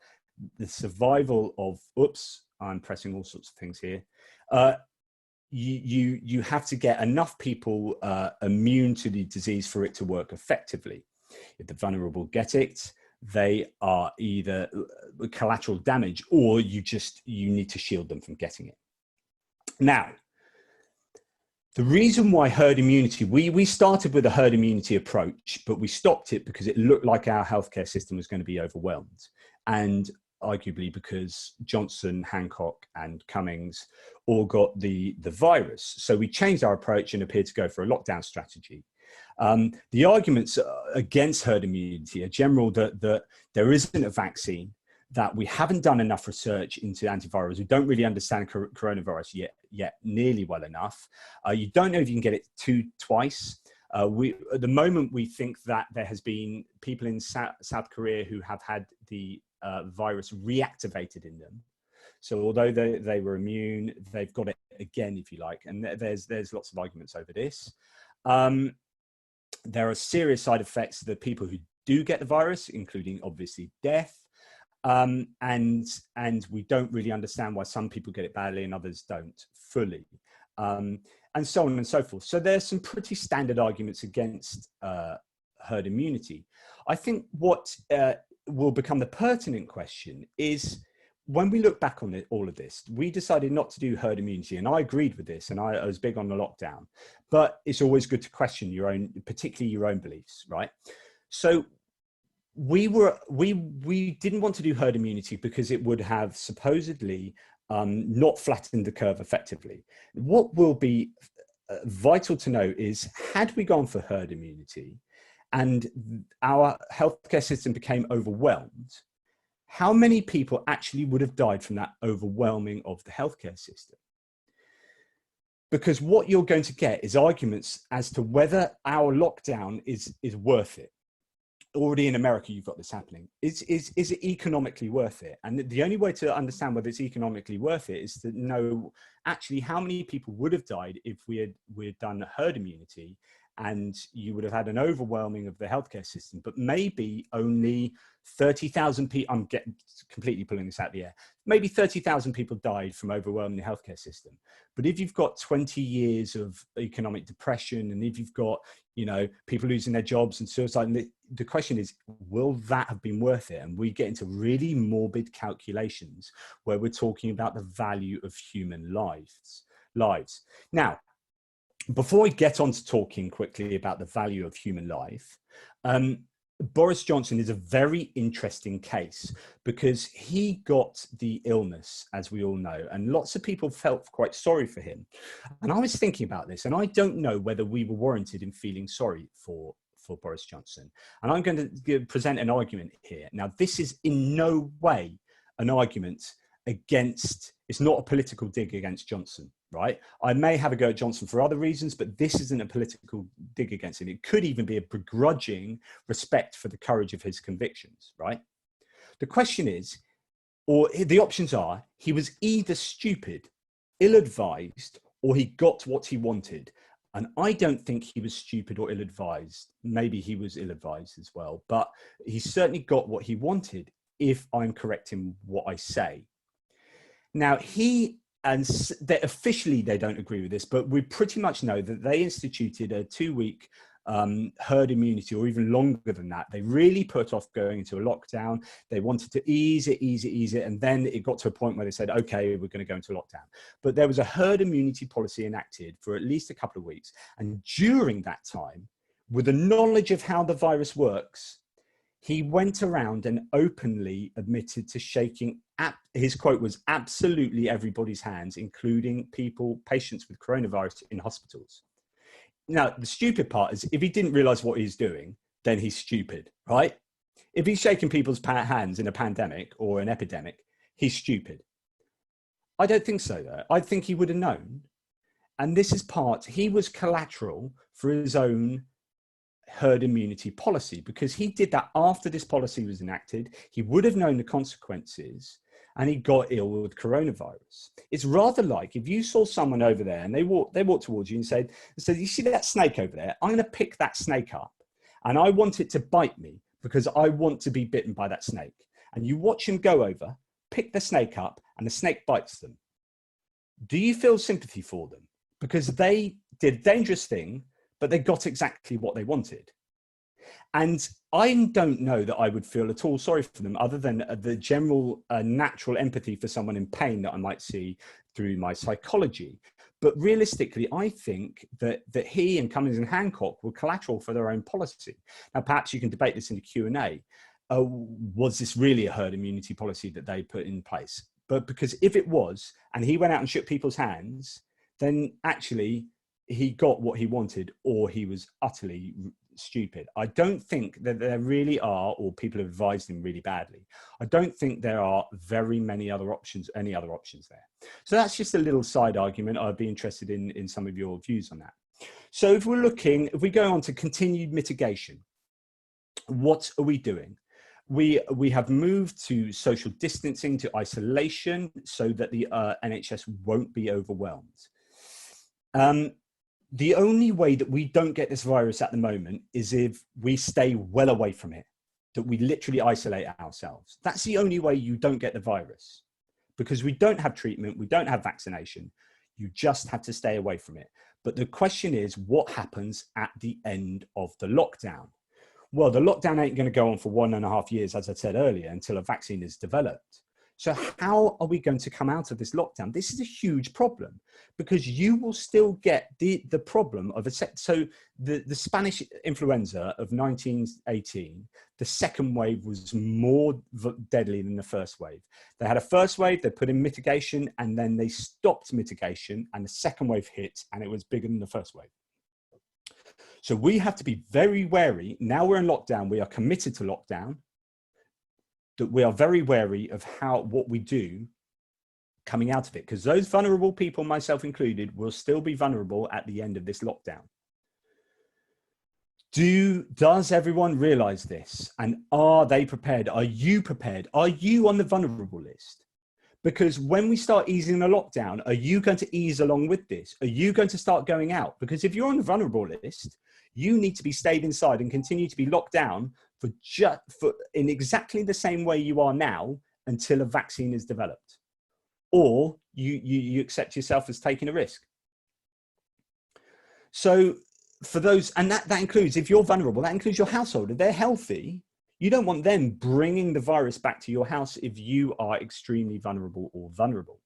the survival of, oops, I'm pressing all sorts of things here. You have to get enough people immune to the disease for it to work effectively. If the vulnerable get it, they are either collateral damage, or you need to shield them from getting it. Now, the reason why herd immunity, we started with a herd immunity approach, but we stopped it because it looked like our healthcare system was going to be overwhelmed. And arguably because Johnson, Hancock, and Cummings all got the virus. So we changed our approach and appeared to go for a lockdown strategy. The arguments against herd immunity are general, that there isn't a vaccine, that we haven't done enough research into antivirals. We don't really understand coronavirus yet nearly well enough. You don't know if you can get it twice. At the moment, we think that there has been people in South Korea who have had the virus reactivated in them. So although they were immune, they've got it again, if you like. And there's lots of arguments over this. There are serious side effects to the people who do get the virus, including obviously death. And we don't really understand why some people get it badly and others don't fully, and so on and so forth. So there's some pretty standard arguments against herd immunity. I think what will become the pertinent question is, when we look back on all of this, we decided not to do herd immunity, and I agreed with this, and I was big on the lockdown, but it's always good to question particularly your own beliefs, right? So we didn't want to do herd immunity because it would have supposedly not flattened the curve effectively. What will be vital to know is, had we gone for herd immunity and our healthcare system became overwhelmed, how many people actually would have died from that overwhelming of the healthcare system? Because what you're going to get is arguments as to whether our lockdown is worth it. Already in America, you've got this happening. Is it economically worth it? And the only way to understand whether it's economically worth it is to know actually how many people would have died if we had done herd immunity, and you would have had an overwhelming of the healthcare system, but maybe only 30,000 people, I'm completely pulling this out of the air, maybe 30,000 people died from overwhelming the healthcare system. But if you've got 20 years of economic depression, and if you've got, people losing their jobs and suicide, and the question is, will that have been worth it? And we get into really morbid calculations where we're talking about the value of human lives. Now, before I get on to talking quickly about the value of human life, Boris Johnson is a very interesting case because he got the illness, as we all know, and lots of people felt quite sorry for him. And I was thinking about this, and I don't know whether we were warranted in feeling sorry for Boris Johnson. And I'm going to present an argument here. Now, this is in no way an argument against, it's not a political dig against Johnson, right? I may have a go at Johnson for other reasons, but this isn't a political dig against him. It could even be a begrudging respect for the courage of his convictions, right? The question is, or the options are, he was either stupid, ill-advised, or he got what he wanted. And I don't think he was stupid or ill-advised. Maybe he was ill-advised as well, but he certainly got what he wanted, if I'm correct in what I say. Now, officially they don't agree with this, but we pretty much know that they instituted a 2-week herd immunity, or even longer than that. They really put off going into a lockdown. They wanted to ease it. And then it got to a point where they said, okay, we're going to go into lockdown. But there was a herd immunity policy enacted for at least a couple of weeks. And during that time, with the knowledge of how the virus works, he went around and openly admitted to shaking, his quote was, absolutely everybody's hands, including patients with coronavirus in hospitals. Now, the stupid part is, if he didn't realize what he's doing, then he's stupid, right? If he's shaking people's hands in a pandemic or an epidemic, he's stupid. I don't think so, though. I think he would have known. And this is he was collateral for his own herd immunity policy, because he did that after this policy was enacted. He would have known the consequences, and he got ill with coronavirus. It's rather like if you saw someone over there and they walked towards you and said, you see that snake over there? I'm going to pick that snake up, and I want it to bite me because I want to be bitten by that snake. And you watch him go over, pick the snake up and the snake bites them. Do you feel sympathy for them? Because they did a dangerous thing, but they got exactly what they wanted. And I don't know that I would feel at all sorry for them, other than the general natural empathy for someone in pain that I might see through my psychology. But realistically, I think that he and Cummings and Hancock were collateral for their own policy. Now, perhaps you can debate this in the Q&A. Was this really a herd immunity policy that they put in place? But because if it was, and he went out and shook people's hands, then actually he got what he wanted, or he was utterly stupid. I don't think that there really are, or people have advised him really badly. I don't think there are very many other options, any other options there. So that's just a little side argument. I'd be interested in some of your views on that. So if we go on to continued mitigation, what are we doing? We have moved to social distancing, to isolation, so that the NHS won't be overwhelmed. The only way that we don't get this virus at the moment is if we stay well away from it, that we literally isolate ourselves. That's the only way you don't get the virus, because we don't have treatment, we don't have vaccination. You just have to stay away from it. But the question is, what happens at the end of the lockdown? Well, the lockdown ain't going to go on for 1.5 years, as I said earlier, until a vaccine is developed. So how are we going to come out of this lockdown? This is a huge problem, because you will still get the problem of so the Spanish influenza of 1918, the second wave was more deadly than the first wave. They had a first wave, they put in mitigation, and then they stopped mitigation, and the second wave hit, and it was bigger than the first wave. So we have to be very wary. Now we're in lockdown, we are committed to lockdown, that we are very wary of what we do coming out of it, because those vulnerable people, myself included, will still be vulnerable at the end of this lockdown. Does everyone realize this? And are they prepared? Are you prepared? Are you on the vulnerable list? Because when we start easing the lockdown, are you going to ease along with this? Are you going to start going out? Because if you're on the vulnerable list, you need to be stayed inside and continue to be locked down in exactly the same way you are now until a vaccine is developed. Or you accept yourself as taking a risk. So for those, and that includes, if you're vulnerable, that includes your household. If they're healthy, you don't want them bringing the virus back to your house if you are extremely vulnerable or vulnerable.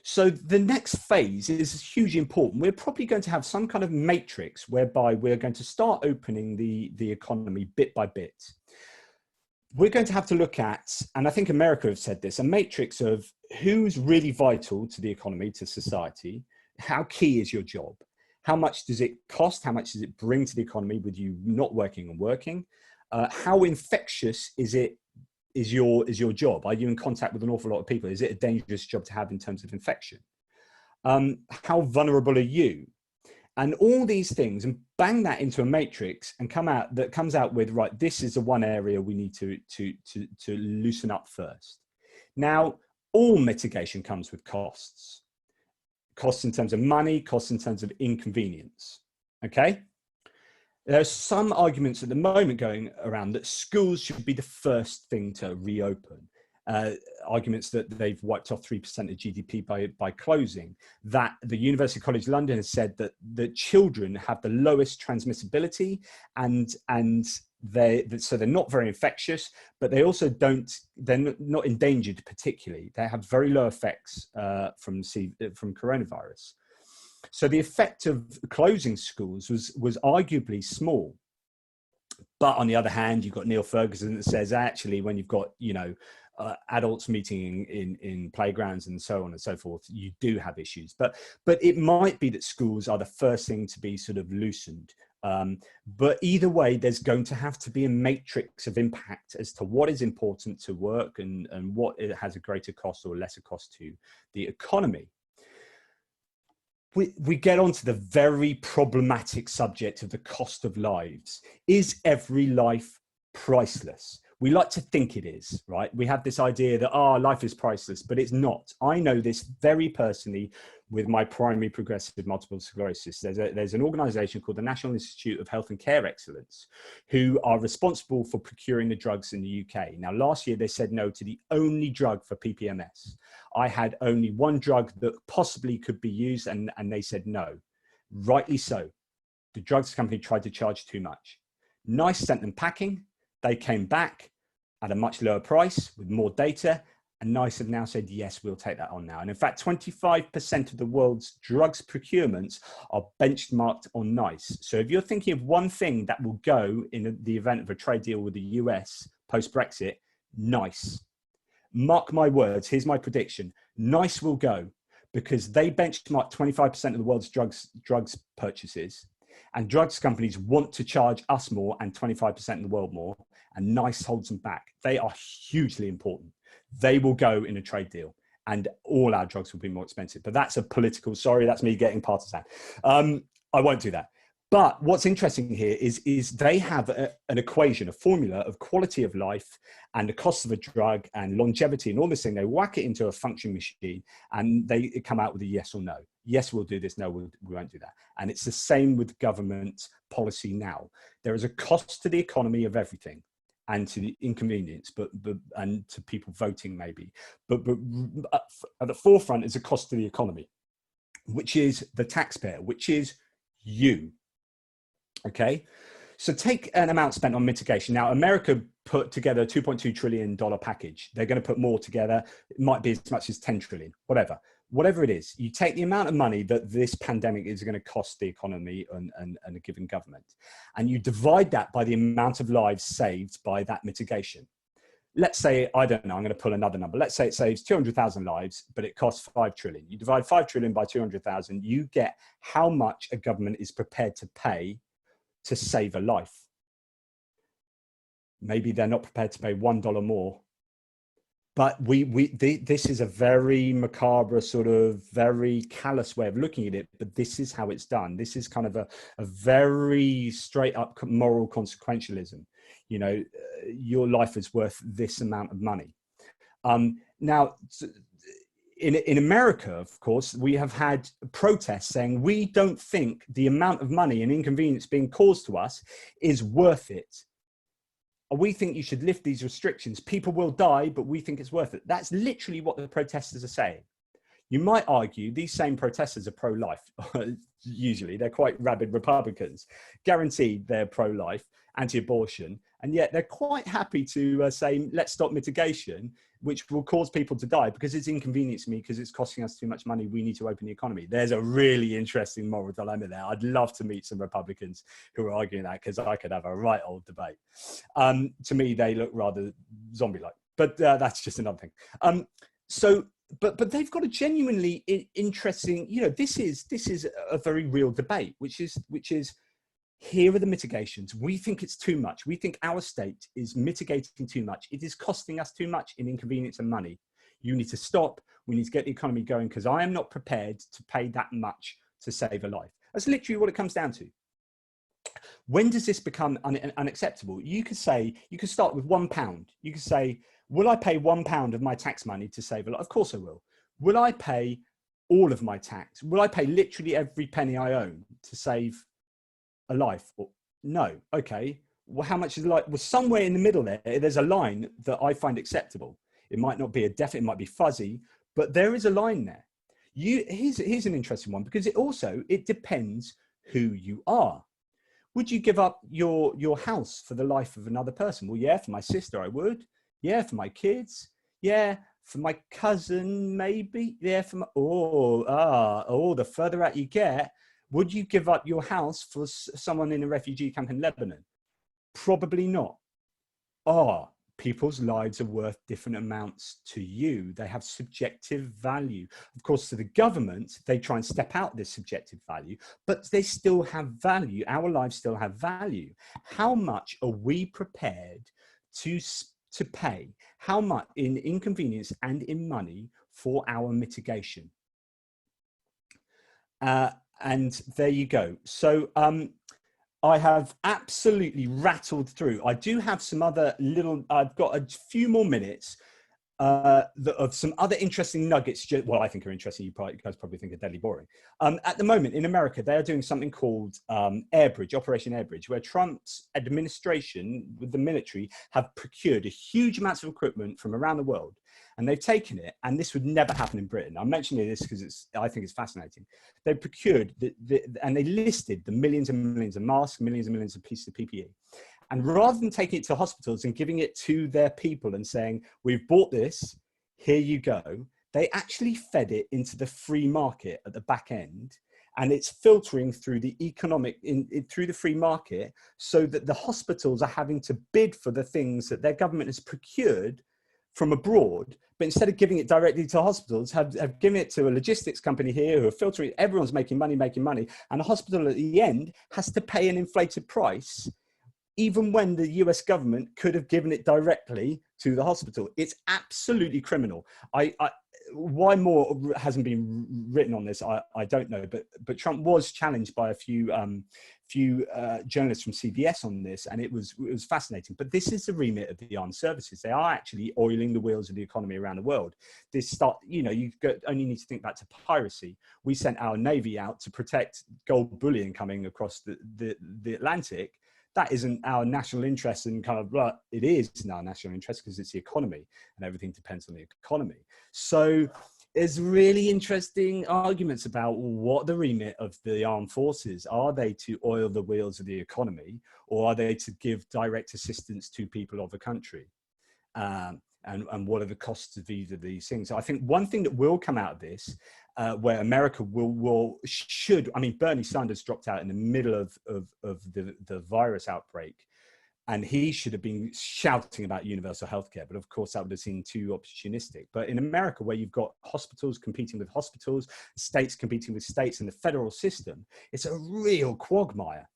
So the next phase is hugely important. We're probably going to have some kind of matrix whereby we're going to start opening the economy bit by bit. We're going to have to look at, and I think America have said this, a matrix of who's really vital to the economy, to society. How key is your job? How much does it cost? How much does it bring to the economy with you not working and working? How infectious is your job? Are you in contact with an awful lot of people? Is it a dangerous job to have in terms of infection? How vulnerable are you? And all these things, and bang that into a matrix and comes out with, right, this is the one area we need to loosen up first. Now, all mitigation comes with costs. Costs in terms of money, costs in terms of inconvenience, okay? There are some arguments at the moment going around that schools should be the first thing to reopen. Arguments that they've wiped off 3% of GDP by closing. That the University College London has said that the children have the lowest transmissibility, and so they're not very infectious, but they also they're not endangered particularly. They have very low effects from coronavirus. So the effect of closing schools was arguably small. But on the other hand, you've got Neil Ferguson that says, actually, when you've got, adults meeting in playgrounds and so on and so forth, you do have issues. But it might be that schools are the first thing to be sort of loosened. But either way, there's going to have to be a matrix of impact as to what is important to work and what it has a greater cost or lesser cost to the economy. We get onto the very problematic subject of the cost of lives. Is every life priceless? We like to think it is, right? We have this idea that, life is priceless, but it's not. I know this very personally with my primary progressive multiple sclerosis. There's an organization called the National Institute of Health and Care Excellence who are responsible for procuring the drugs in the UK. Now, last year they said no to the only drug for PPMS. I had only one drug that possibly could be used, and they said no. Rightly so. The drugs company tried to charge too much. NICE sent them packing. They came back at a much lower price with more data, and NICE have now said, yes, we'll take that on now. And in fact, 25% of the world's drugs procurements are benchmarked on NICE. So if you're thinking of one thing that will go in the event of a trade deal with the US post-Brexit, NICE. Mark my words, here's my prediction. NICE will go because they benchmark 25% of the world's drugs purchases. And drugs companies want to charge us more and 25% of the world more, and NICE holds them back. They are hugely important. They will go in a trade deal and all our drugs will be more expensive. But that's a political, sorry, that's me getting partisan. I won't do that. But what's interesting here is they have an equation, a formula of quality of life and the cost of a drug and longevity and all this thing. They whack it into a function machine and they come out with a yes or no. Yes, we'll do this. No, we won't do that. And it's the same with government policy now. There is a cost to the economy of everything and to the inconvenience, and to people voting maybe. But at the forefront is a cost to the economy, which is the taxpayer, which is you. Okay, so take an amount spent on mitigation. Now, America put together a $2.2 trillion package. They're going to put more together. It might be as much as 10 trillion, whatever it is. You take the amount of money that this pandemic is going to cost the economy and a given government, and you divide that by the amount of lives saved by that mitigation. Let's say, I don't know, I'm going to pull another number. Let's say it saves 200,000 lives, but it costs 5 trillion. You divide 5 trillion by 200,000, you get how much a government is prepared to pay to save a life. Maybe they're not prepared to pay $1 more, but this is a very macabre, sort of very callous way of looking at it, but this is how it's done. This is kind of a very straight up moral consequentialism. You know, your life is worth this amount of money. Now, in America, of course, we have had protests saying we don't think the amount of money and inconvenience being caused to us is worth it. We think you should lift these restrictions. People will die, but we think it's worth it. That's literally what the protesters are saying. You might argue these same protesters are pro-life. Usually, they're quite rabid Republicans. Guaranteed they're pro-life, anti-abortion, and yet they're quite happy to say, let's stop mitigation, which will cause people to die because it's inconveniencing me, because it's costing us too much money. We need to open the economy. There's a really interesting moral dilemma there. I'd love to meet some Republicans who are arguing that, because I could have a right old debate. To me, they look rather zombie-like, but that's just another thing. But they've got a genuinely interesting, you know, this is a very real debate, which is here are the mitigations. We think it's too much. We think our state is mitigating too much. It is costing us too much in inconvenience and money. You need to stop. We need to get the economy going, because I am not prepared to pay that much to save a life. That's literally what it comes down to. When does this become unacceptable? You could start with £1. You could say, will I pay £1 of my tax money to save a life? Of course I will. Will I pay all of my tax? Will I pay literally every penny I own to save a life? Or, no. Okay. Well, how much is like? Well, somewhere in the middle there's a line that I find acceptable. It might not be a definite, it might be fuzzy, but there is a line there. Here's an interesting one, because it depends who you are. Would you give up your house for the life of another person? Well, yeah, for my sister, I would. Yeah, for my kids. Yeah, for my cousin, maybe. Yeah, for my, the further out you get, would you give up your house for someone in a refugee camp in Lebanon? Probably not. People's lives are worth different amounts to you. They have subjective value. Of course, to the government, they try and step out this subjective value, but they still have value. Our lives still have value. How much are we prepared to pay? How much in inconvenience and in money for our mitigation? And there you go. So I have absolutely rattled through. I do have some other I've got a few more minutes of some other interesting nuggets. Well, I think are interesting. You guys probably think are deadly boring. At the moment in America, they are doing something called Airbridge, Operation Airbridge, where Trump's administration with the military have procured a huge amounts of equipment from around the world. And they've taken it, and this would never happen in Britain. I'm mentioning this because I think it's fascinating. They procured and they listed the millions and millions of masks, millions and millions of pieces of PPE. And rather than taking it to hospitals and giving it to their people and saying, we've bought this, here you go, they actually fed it into the free market at the back end. And it's filtering through the through the free market, so that the hospitals are having to bid for the things that their government has procured from abroad, but instead of giving it directly to hospitals, have given it to a logistics company here who are filtering. Everyone's making money, and the hospital at the end has to pay an inflated price, even when the US government could have given it directly to the hospital. It's absolutely criminal. Why more hasn't been written on this, I don't know, but Trump was challenged by a few journalists from CBS on this, and it was fascinating. But this is the remit of the armed services. They are actually oiling the wheels of the economy around the world. You only need to think back to piracy. We sent our Navy out to protect gold bullion coming across the Atlantic. That isn't our national interest, and it is in our national interest because it's the economy, and everything depends on the economy. So there's really interesting arguments about what the remit of the armed forces are. They to oil the wheels of the economy, or are they to give direct assistance to people of the country? And what are the costs of either of these things? So I think one thing that will come out of this, where America should, Bernie Sanders dropped out in the middle of the virus outbreak, and he should have been shouting about universal healthcare, but of course that would have seemed too opportunistic. But in America, where you've got hospitals competing with hospitals, states competing with states, and the federal system, it's a real quagmire.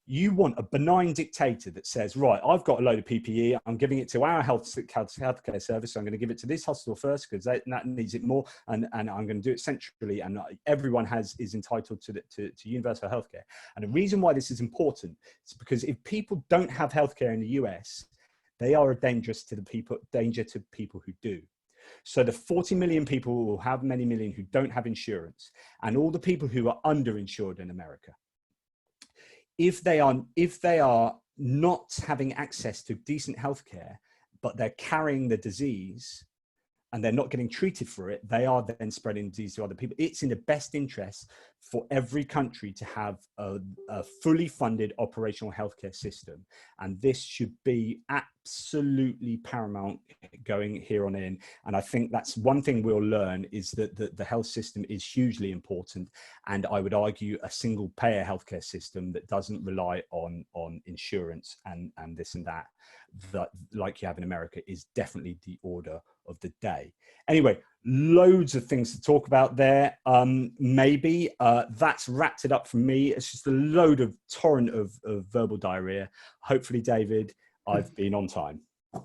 You want a benign dictator that says, right, I've got a load of PPE, I'm giving it to our healthcare service, so I'm going to give it to this hospital first because that needs it more, and I'm going to do it centrally, and everyone is entitled to universal healthcare. And the reason why this is important is because if people don't have healthcare in the US, they are a danger to people who do. So the 40 million people will have many million who don't have insurance, and all the people who are underinsured in America. If they are not having access to decent healthcare, but they're carrying the disease and they're not getting treated for it, they are then spreading disease to other people. It's in the best interest for every country to have a fully funded operational healthcare system. And this should be absolutely paramount going here on in. And I think that's one thing we'll learn, is that the health system is hugely important. And I would argue a single payer healthcare system that doesn't rely on insurance and this and that, like you have in America, is definitely the order of the day. Anyway, loads of things to talk about there. Maybe that's wrapped it up from me. It's just a load of torrent of verbal diarrhea. Hopefully, David, I've been on time.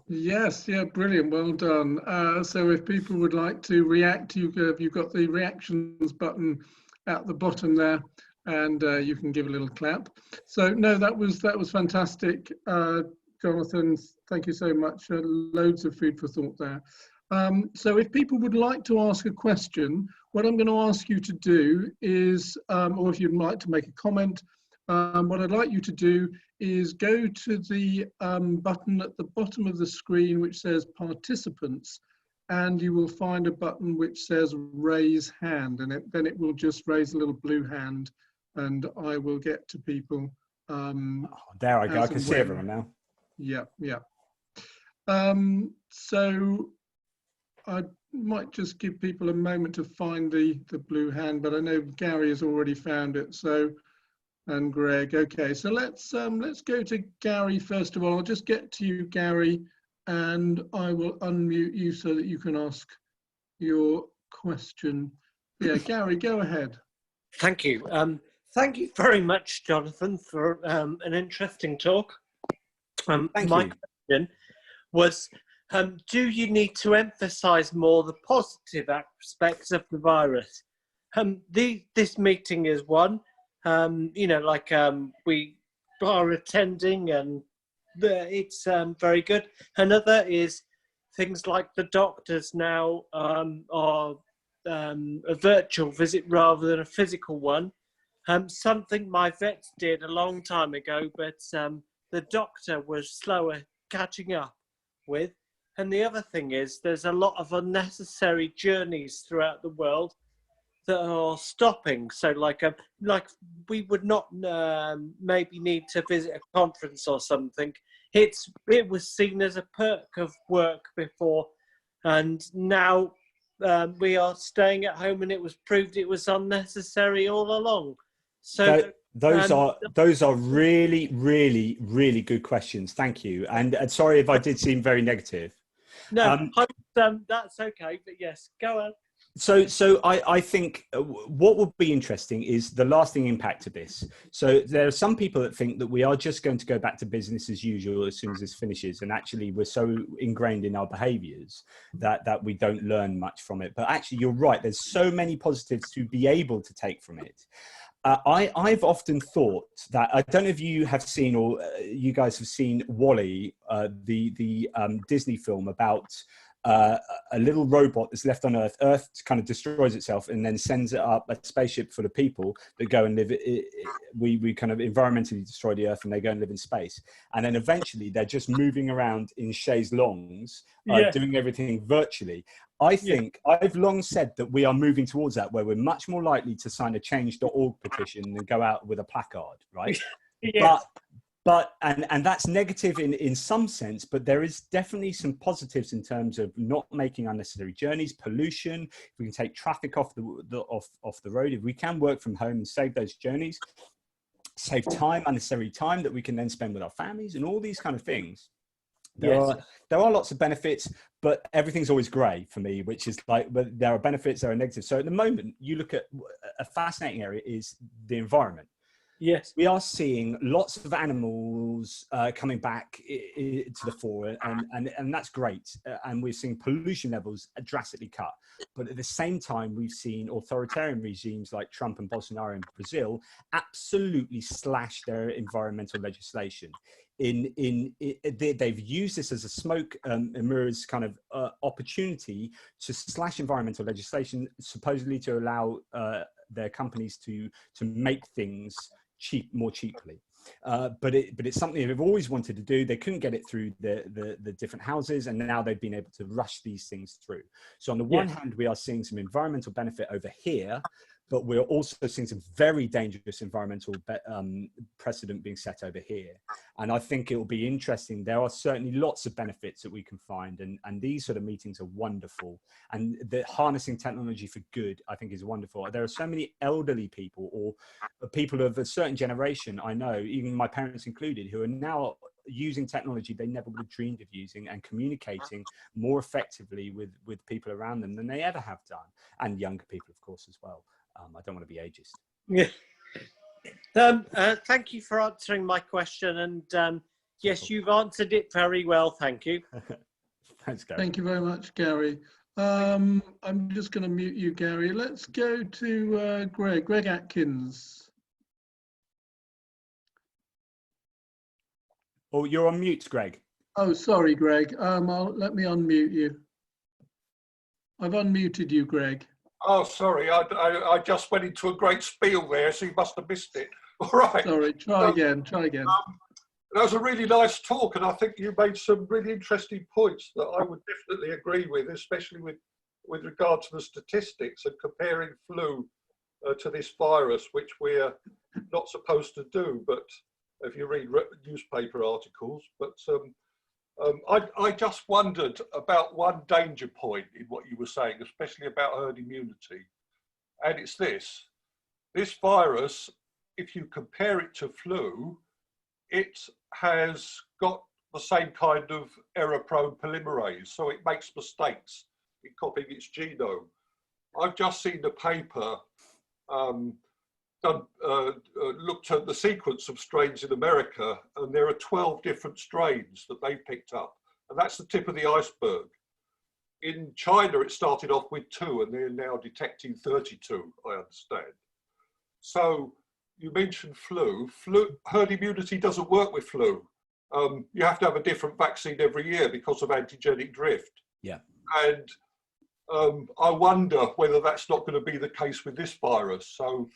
Yes, yeah, brilliant, well done. So if people would like to react, you've got the reactions button at the bottom there, and you can give a little clap. So no, that was fantastic, Jonathan. Thank you so much. Loads of food for thought there. So if people would like to ask a question, what I'm going to ask you to do is, or if you'd like to make a comment, what I'd like you to do is go to the button at the bottom of the screen which says participants, and you will find a button which says raise hand, and then it will just raise a little blue hand, and I will get to people. There I go, I can see everyone now. Yeah, yeah. So I might just give people a moment to find the blue hand, but I know Gary has already found it. So, and Greg. Okay, so let's go to Gary first of all. I'll just get to you, Gary, and I will unmute you so that you can ask your question. Yeah, Gary, go ahead. Thank you. Thank you very much, Jonathan, for an interesting talk. My question was, do you need to emphasize more the positive aspects of the virus? This meeting is one, we are attending, and it's very good. Another is things like the doctors now are a virtual visit rather than a physical one. Something my vet did a long time ago, but the doctor was slower catching up with. And the other thing is there's a lot of unnecessary journeys throughout the world that are stopping. So like we would not maybe need to visit a conference or something. It was seen as a perk of work before, and now we are staying at home, and it was proved it was unnecessary all along. So those are really, really, really good questions. Thank you. And sorry if I did seem very negative. No, that's okay. But yes, go on. So I think what will be interesting is the lasting impact of this. So there are some people that think that we are just going to go back to business as usual as soon as this finishes. And actually we're so ingrained in our behaviors that we don't learn much from it. But actually you're right. There's so many positives to be able to take from it. I've often thought that, I don't know if you have seen, or you guys have seen WALL-E, the Disney film about a little robot that's left on Earth. Earth kind of destroys itself and then sends it up a spaceship full of people that go and live. We kind of environmentally destroy the Earth, and they go and live in space. And then eventually they're just moving around in chaise longues, doing everything virtually. I think I've long said that we are moving towards that, where we're much more likely to sign a change.org petition than go out with a placard, right? Yes. But and that's negative in some sense, but there is definitely some positives in terms of not making unnecessary journeys, pollution. If we can take traffic off the road, if we can work from home and save those journeys, save time, unnecessary time that we can then spend with our families, and all these kind of things. There are lots of benefits, but everything's always grey for me, which is like, but there are benefits, there are negatives. So at the moment, you look at a fascinating area is the environment. Yes, we are seeing lots of animals coming back to the fore, and that's great. And we're seeing pollution levels drastically cut. But at the same time, we've seen authoritarian regimes like Trump and Bolsonaro in Brazil absolutely slash their environmental legislation. They've used this as a smoke and mirrors kind of opportunity to slash environmental legislation, supposedly to allow their companies to make things more cheaply. But it's something they've always wanted to do. They couldn't get it through the different houses, and now they've been able to rush these things through. So on the one hand, we are seeing some environmental benefit over here, but we're also seeing some very dangerous environmental precedent being set over here. And I think it will be interesting. There are certainly lots of benefits that we can find, and these sort of meetings are wonderful. And the harnessing technology for good, I think, is wonderful. There are so many elderly people or people of a certain generation, I know, even my parents included, who are now using technology they never would have dreamed of using, and communicating more effectively with people around them than they ever have done, and younger people, of course, as well. I don't want to be ageist. Yeah. Thank you for answering my question, and yes, you've answered it very well. Thank you. Thanks, Gary. Thank you very much, Gary. I'm just going to mute you, Gary. Let's go to Greg Atkins. Oh, you're on mute, Greg. Oh, sorry, Greg. Let me unmute you. I've unmuted you, Greg. Oh, sorry. I just went into a great spiel there, so you must have missed it. All right. Sorry. Try again. That was a really nice talk, and I think you made some really interesting points that I would definitely agree with, especially with regard to the statistics and comparing flu to this virus, which we're not supposed to do. But if you read newspaper articles, but I just wondered about one danger point in what you were saying, especially about herd immunity. And it's this virus, if you compare it to flu, it has got the same kind of error-prone polymerase, so it makes mistakes in copying its genome. I've just seen the paper looked at the sequence of strains in America, and there are 12 different strains that they picked up, and that's the tip of the iceberg. In China, it started off with 2, and they're now detecting 32, I understand. So you mentioned flu. Herd immunity doesn't work with flu. You have to have a different vaccine every year because of antigenic drift. Yeah. And I wonder whether that's not going to be the case with this virus. So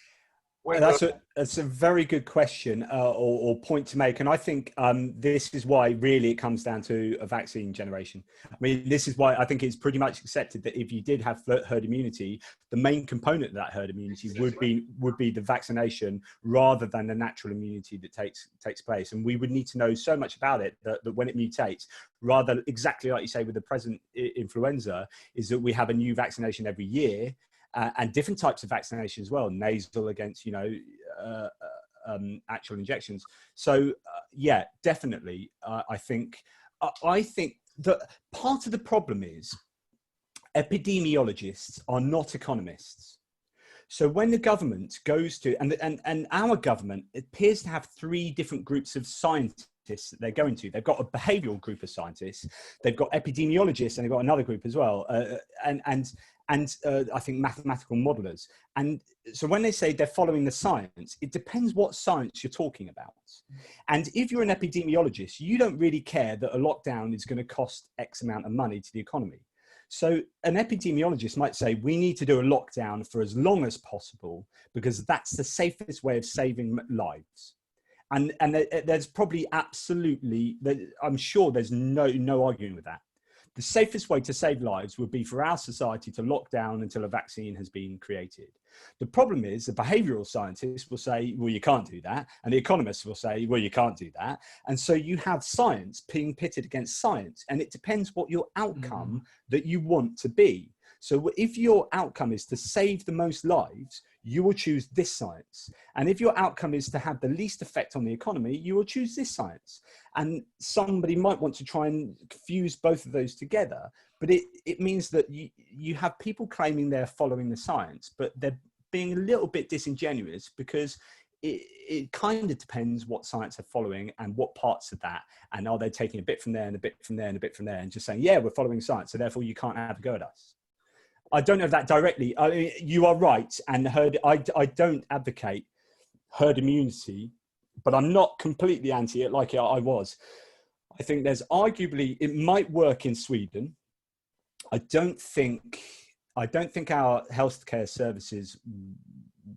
that's a very good question or point to make. And I think this is why really it comes down to a vaccine generation. I mean, this is why I think it's pretty much accepted that if you did have herd immunity, the main component of that herd immunity would be the vaccination rather than the natural immunity that takes place. And we would need to know so much about it that when it mutates, rather exactly like you say with the present influenza, is that we have a new vaccination every year. And different types of vaccination as well, nasal against, actual injections. So yeah, definitely. I think that part of the problem is epidemiologists are not economists. So when the government goes to, and our government appears to have three different groups of scientists that they're going to. They've got a behavioural group of scientists, they've got epidemiologists, and they've got another group as well, and I think mathematical modelers. And so when they say they're following the science, it depends what science you're talking about. And if you're an epidemiologist, you don't really care that a lockdown is going to cost X amount of money to the economy. So an epidemiologist might say, we need to do a lockdown for as long as possible because that's the safest way of saving lives. And there's probably absolutely, I'm sure there's no arguing with that. The safest way to save lives would be for our society to lock down until a vaccine has been created. The problem is the behavioral scientists will say, well, you can't do that. And the economists will say, well, you can't do that. And so you have science being pitted against science. And it depends what your outcome that you want to be. So if your outcome is to save the most lives, you will choose this science. And if your outcome is to have the least effect on the economy, you will choose this science. And somebody might want to try and fuse both of those together. But it means that you have people claiming they're following the science, but they're being a little bit disingenuous because it kind of depends what science they're following and what parts of that. And are they taking a bit from there and a bit from there and a bit from there and just saying, yeah, we're following science, so therefore you can't have a go at us. I don't know that directly. I mean, you are right. And I don't advocate herd immunity, but I'm not completely anti it like I was. I think there's arguably, it might work in Sweden. I don't think our healthcare services,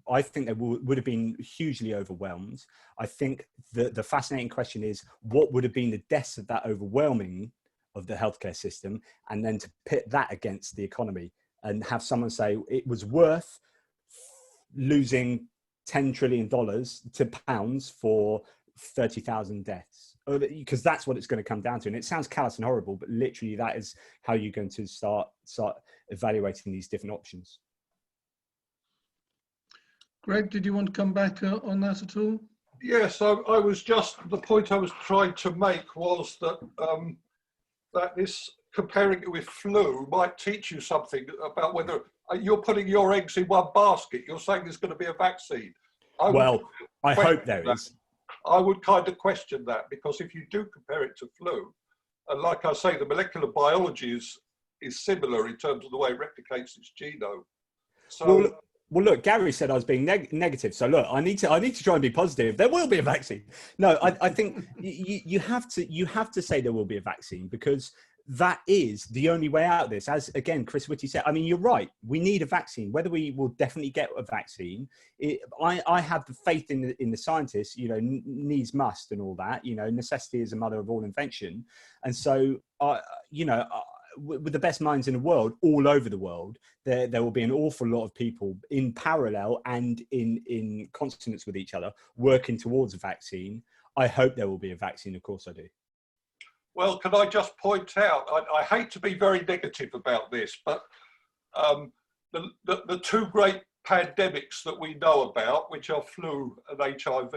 I think they would have been hugely overwhelmed. I think the fascinating question is, what would have been the deaths of that overwhelming of the healthcare system, and then to pit that against the economy and have someone say it was worth losing $10 trillion to pounds for 30,000 deaths, because that's what it's going to come down to. And it sounds callous and horrible, but literally that is how you're going to start evaluating these different options. Greg, did you want to come back on that at all? Yes, I was just, the point I was trying to make was that that this comparing it with flu might teach you something about whether you're putting your eggs in one basket. You're saying there's going to be a vaccine. I hope there is. I would kind of question that, because if you do compare it to flu, and like I say, the molecular biology is similar in terms of the way it replicates its genome. So. Well, look, Gary said I was being negative. So look, I need to try and be positive. There will be a vaccine. No, I think you have to say there will be a vaccine, because that is the only way out of this. As again, Chris Whitty said, I mean, you're right. We need a vaccine. Whether we will definitely get a vaccine, I have the faith in the scientists. You know, needs must and all that. You know, necessity is the mother of all invention. And so, with the best minds in the world, all over the world, there will be an awful lot of people in parallel and in consonance with each other working towards a vaccine. I hope there will be a vaccine. Of course I do. Well, can I just point out, I hate to be very negative about this, but the two great pandemics that we know about, which are flu and HIV,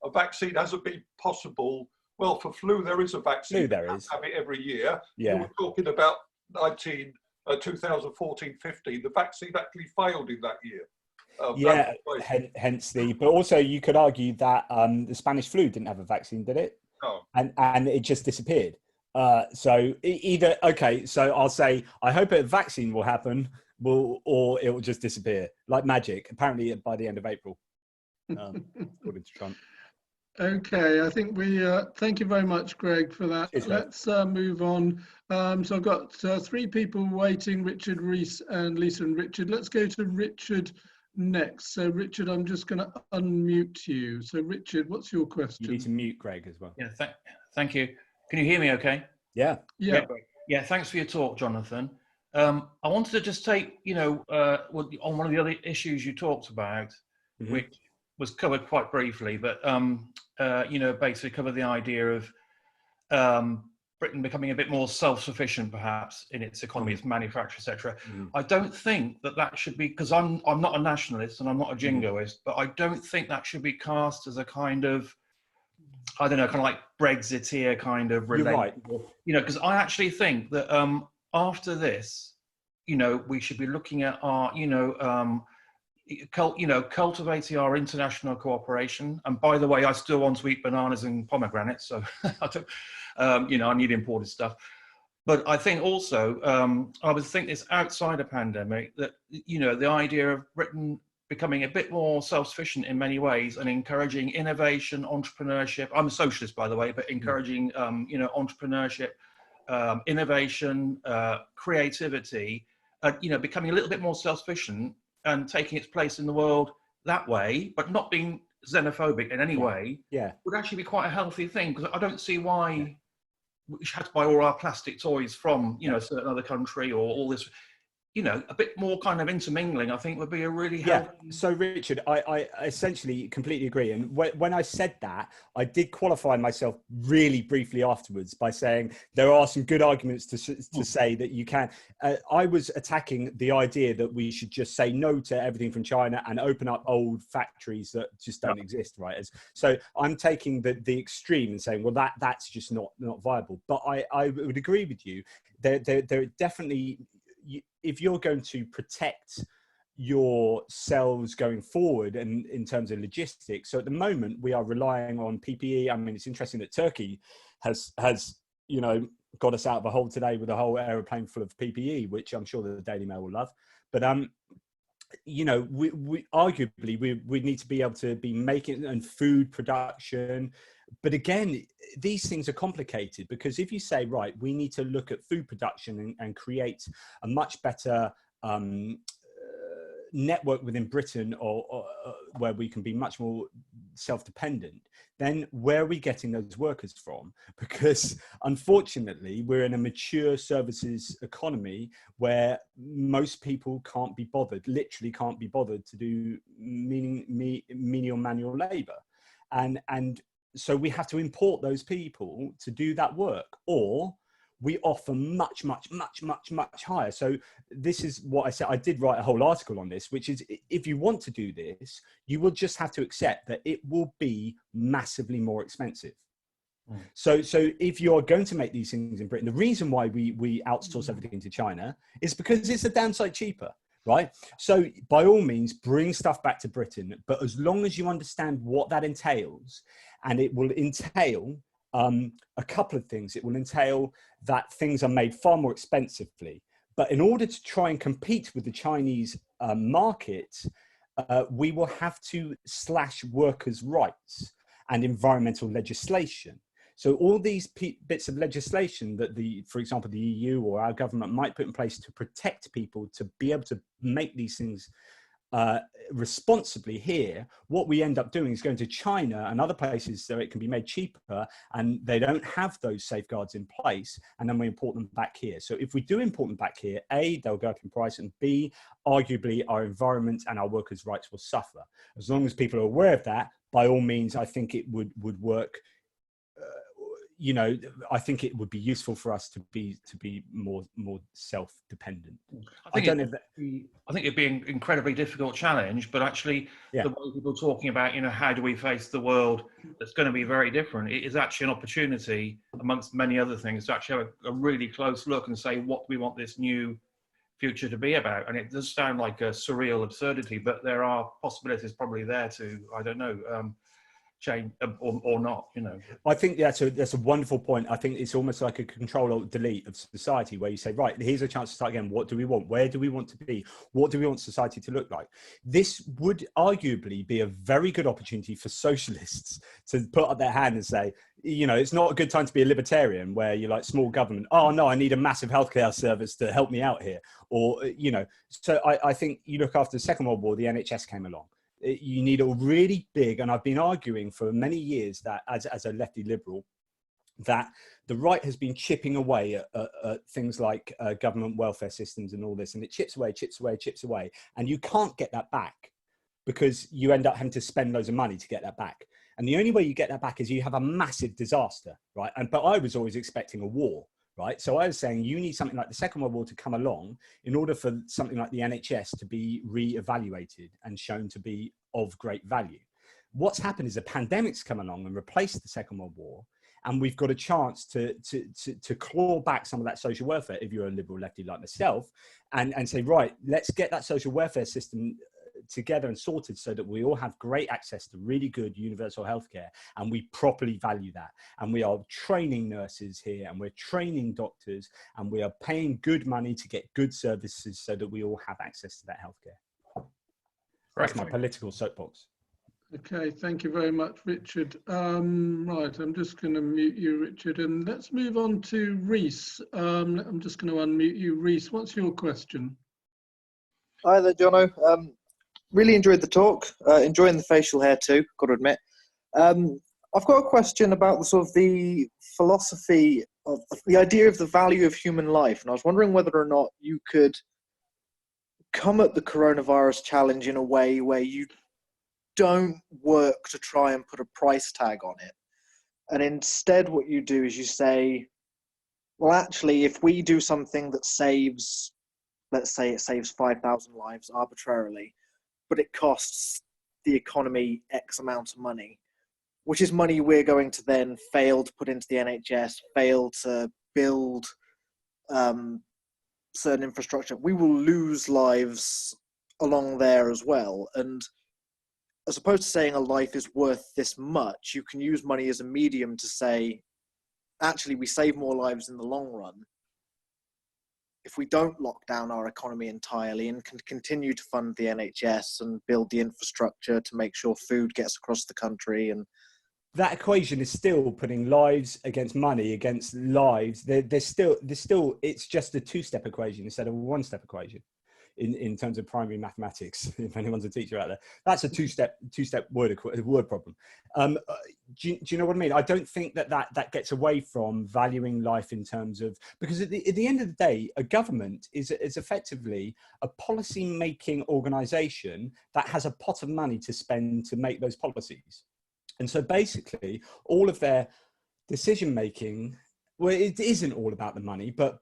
a vaccine hasn't been possible. Well, for flu, there is a vaccine. Flu, there is. Have it every year. Yeah. We were talking about 2014-15. The vaccine actually failed in that year. Hence but also you could argue that the Spanish flu didn't have a vaccine, did it? No. And it just disappeared. So either, okay, so I'll say, I hope a vaccine will happen, or it will just disappear like magic, apparently by the end of April. according to Trump. Okay, I think we thank you very much, Greg, for that. Cheers, Let's move on. So I've got 3 people waiting, Richard, Reese and Lisa and Richard. Let's go to Richard next. So Richard, I'm just going to unmute you. So Richard, what's your question? You need to mute Greg as well. Yeah, thank you. Can you hear me okay? Yeah. Yeah, thanks for your talk, Jonathan. I wanted to just take, on one of the other issues you talked about, which was covered quite briefly, but, basically cover the idea of Britain becoming a bit more self-sufficient, perhaps, in its economy, its manufacture, etc. I don't think that should be, because I'm not a nationalist and I'm not a jingoist, but I don't think that should be cast as a kind of, I don't know, kind of like Brexiteer kind of You're right. Because I actually think that after this, we should be looking at our, cultivating our international cooperation. And by the way, I still want to eat bananas and pomegranates, so I don't, I need imported stuff. But I think also, I would think this outside a pandemic, that, the idea of Britain becoming a bit more self-sufficient in many ways and encouraging innovation, entrepreneurship. I'm a socialist, by the way, but encouraging, entrepreneurship, innovation, creativity, becoming a little bit more self-sufficient and taking its place in the world that way, but not being xenophobic in any way, would actually be quite a healthy thing, because I don't see why we should have to buy all our plastic toys from, a certain other country, or all this, a bit more kind of intermingling, I think would be a really healthy... So Richard, I essentially completely agree. And when I said that, I did qualify myself really briefly afterwards by saying there are some good arguments to say that you can. I was attacking the idea that we should just say no to everything from China and open up old factories that just don't exist, right? So I'm taking the extreme and saying, well, that's just not viable. But I would agree with you. There definitely... if you're going to protect yourselves going forward and in terms of logistics, so at the moment we are relying on PPE. I mean, it's interesting that Turkey has got us out of a hole today with a whole aeroplane full of PPE, which I'm sure the Daily Mail will love. But we arguably we need to be able to be making and food production. But again, these things are complicated, because if you say, right, we need to look at food production and create a much better network within Britain, or where we can be much more self-dependent, then where are we getting those workers from? Because unfortunately, we're in a mature services economy where most people can't be bothered, literally can't be bothered to do menial manual labor. And so we have to import those people to do that work, or we offer much higher. So this is what I said. I did write a whole article on this, which is, if you want to do this, you will just have to accept that it will be massively more expensive. So if you're going to make these things in Britain, the reason why we outsource everything to China is because it's a damn sight cheaper. Right. So by all means, bring stuff back to Britain. But as long as you understand what that entails, and it will entail a couple of things. It will entail that things are made far more expensively. But in order to try and compete with the Chinese market, we will have to slash workers' rights and environmental legislation. So all these bits of legislation that for example, the EU or our government might put in place to protect people to be able to make these things responsibly here, what we end up doing is going to China and other places so it can be made cheaper, and they don't have those safeguards in place, and then we import them back here. So if we do import them back here, A, they'll go up in price, and B, arguably our environment and our workers' rights will suffer. As long as people are aware of that, by all means, I think it would work. I think it would be useful for us to be more self-dependent. I think it'd be an incredibly difficult challenge, but actually the way people are talking about, how do we face the world that's going to be very different, it is actually an opportunity, amongst many other things, to actually have a really close look and say, what do we want this new future to be about? And it does sound like a surreal absurdity, but there are possibilities probably there to, I don't know, change or not, I think that's a wonderful point. I think it's almost like a Control-Alt-Delete of society, where you say, right, here's a chance to start again. What do we want? Where do we want to be? What do we want society to look like? This would arguably be a very good opportunity for socialists to put up their hand and say, it's not a good time to be a libertarian where you're like small government. Oh no, I need a massive healthcare service to help me out here. Or, so I think you look after the Second World War, the NHS came along. You need a really big, and I've been arguing for many years that as a lefty liberal, that the right has been chipping away at things like government welfare systems and all this, and it chips away, and you can't get that back because you end up having to spend loads of money to get that back. And the only way you get that back is you have a massive disaster, right? But I was always expecting a war. Right. So I was saying you need something like the Second World War to come along in order for something like the NHS to be re-evaluated and shown to be of great value. What's happened is a pandemic's come along and replaced the Second World War. And we've got a chance to claw back some of that social welfare, if you're a liberal lefty like myself, and say, right, let's get that social welfare system together and sorted so that we all have great access to really good universal healthcare, and we properly value that. And we are training nurses here, and we're training doctors, and we are paying good money to get good services so that we all have access to that healthcare. That's my political soapbox. Okay, thank you very much, Richard. Right, I'm just going to mute you, Richard, and let's move on to Reese. I'm just going to unmute you. Reese, what's your question? Hi there, Jono. Really enjoyed the talk. Enjoying the facial hair too, got to admit. I've got a question about the sort of the philosophy of the idea of the value of human life, and I was wondering whether or not you could come at the coronavirus challenge in a way where you don't work to try and put a price tag on it, and instead what you do is you say, well, actually, if we do something that saves, let's say it saves 5,000 lives arbitrarily, but it costs the economy X amount of money, which is money we're going to then fail to put into the NHS, fail to build certain infrastructure. We will lose lives along there as well. And as opposed to saying a life is worth this much, you can use money as a medium to say, actually, we save more lives in the long run if we don't lock down our economy entirely and can continue to fund the NHS and build the infrastructure to make sure food gets across the country. And that equation is still putting lives against money against lives. There's still, it's just a two-step equation instead of a one-step equation in terms of primary mathematics. If anyone's a teacher out there, that's a two-step word problem. Do you know what I mean? I don't think that gets away from valuing life in terms of, because at the end of the day, a government is effectively a policy-making organization that has a pot of money to spend to make those policies. And so basically all of their decision-making, well, it isn't all about the money, but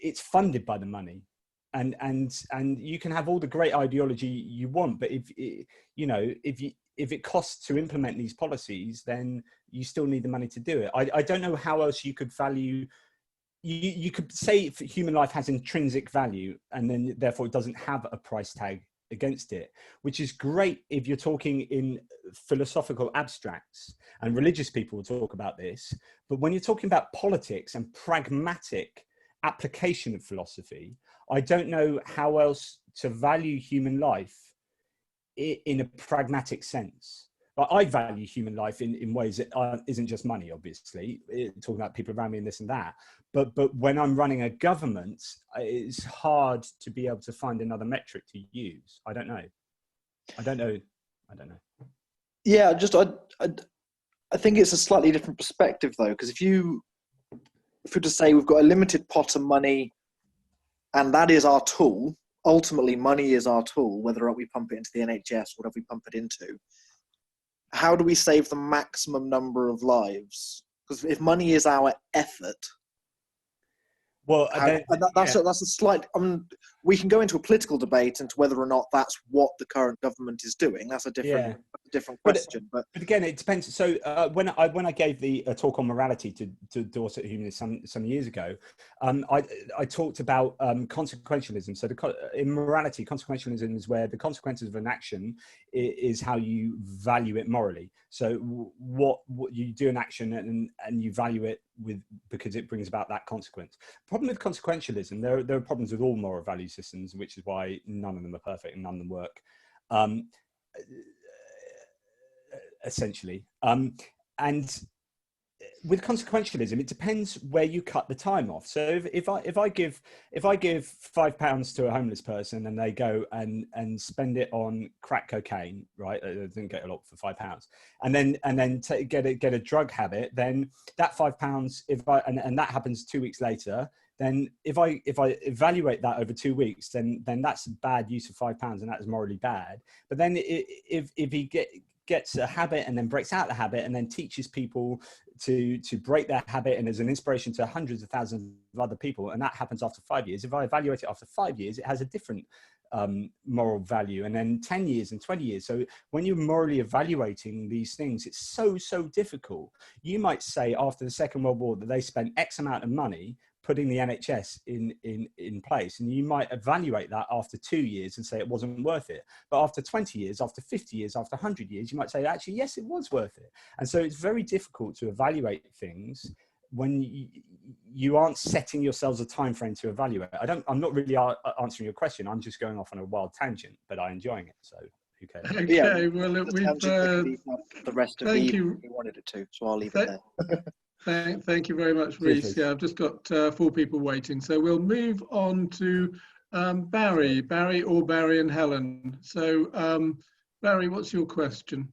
it's funded by the money. And you can have all the great ideology you want, but if it costs to implement these policies, then you still need the money to do it. I don't know how else you could value. You could say human life has intrinsic value, and then therefore it doesn't have a price tag against it, which is great if you're talking in philosophical abstracts, and religious people will talk about this. But when you're talking about politics and pragmatic application of philosophy, I don't know how else to value human life in a pragmatic sense. Like, I value human life in ways that isn't just money, obviously, talking about people around me and this and that. But when I'm running a government, it's hard to be able to find another metric to use. I don't know. Yeah, I think it's a slightly different perspective though, because if you were to say we've got a limited pot of money and that is our tool, ultimately money is our tool, whether or not we pump it into the NHS, whatever we pump it into, how do we save the maximum number of lives? Because if money is our effort, well, that's a slight. We can go into a political debate into whether or not that's what the current government is doing. That's a different different question. But again, it depends. So when I gave the talk on morality to Dorset Humanists some years ago, I talked about consequentialism. So in morality, consequentialism is where the consequences of an action is how you value it morally. So what you do an action and you value it because it brings about that consequence. Problem with consequentialism, there are problems with all moral value systems, which is why none of them are perfect and none of them work. Essentially, and with consequentialism, it depends where you cut the time off. So if I give £5 to a homeless person and they go and spend it on crack cocaine, right? They didn't get a lot for £5, and then get a drug habit, then that £5, and that happens 2 weeks later, then if I evaluate that over 2 weeks, then that's bad use of £5, and that is morally bad. But then if he gets a habit and then breaks out the habit and then teaches people to break their habit and is an inspiration to hundreds of thousands of other people, and that happens after 5 years, if I evaluate it after 5 years, it has a different moral value, and then 10 years and 20 years. So when you're morally evaluating these things, it's so difficult. You might say after the Second World War that they spent X amount of money putting the NHS in place, and you might evaluate that after 2 years and say it wasn't worth it. But after 20 years, after 50 years, after 100 years, you might say, actually, yes, it was worth it. And so it's very difficult to evaluate things when you aren't setting yourselves a time frame to evaluate. I'm not really answering your question. I'm just going off on a wild tangent, but I'm enjoying it. So who cares? Okay, yeah, well, we've the rest of thank the you. we wanted it to, so I'll leave it there. Thank you very much, Reece. Yeah, I've just got 4 people waiting. So we'll move on to Barry and Helen. So Barry, what's your question?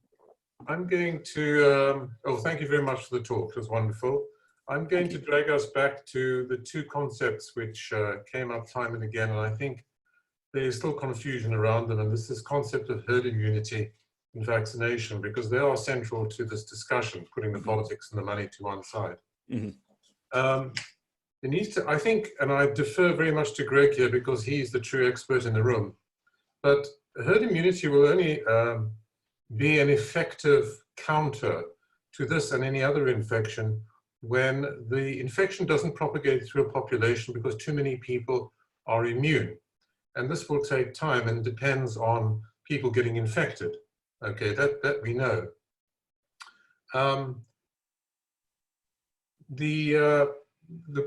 I'm going to, thank you very much for the talk. It was wonderful. I'm going to drag us back to the 2 concepts which came up time and again, and I think there is still confusion around them, and this is concept of herd immunity and vaccination, because they are central to this discussion, putting the politics and the money to one side. It needs to, I think, and I defer very much to Greg here because he's the true expert in the room, but herd immunity will only be an effective counter to this and any other infection when the infection doesn't propagate through a population because too many people are immune. And this will take time and depends on people getting infected. Okay, that we know. The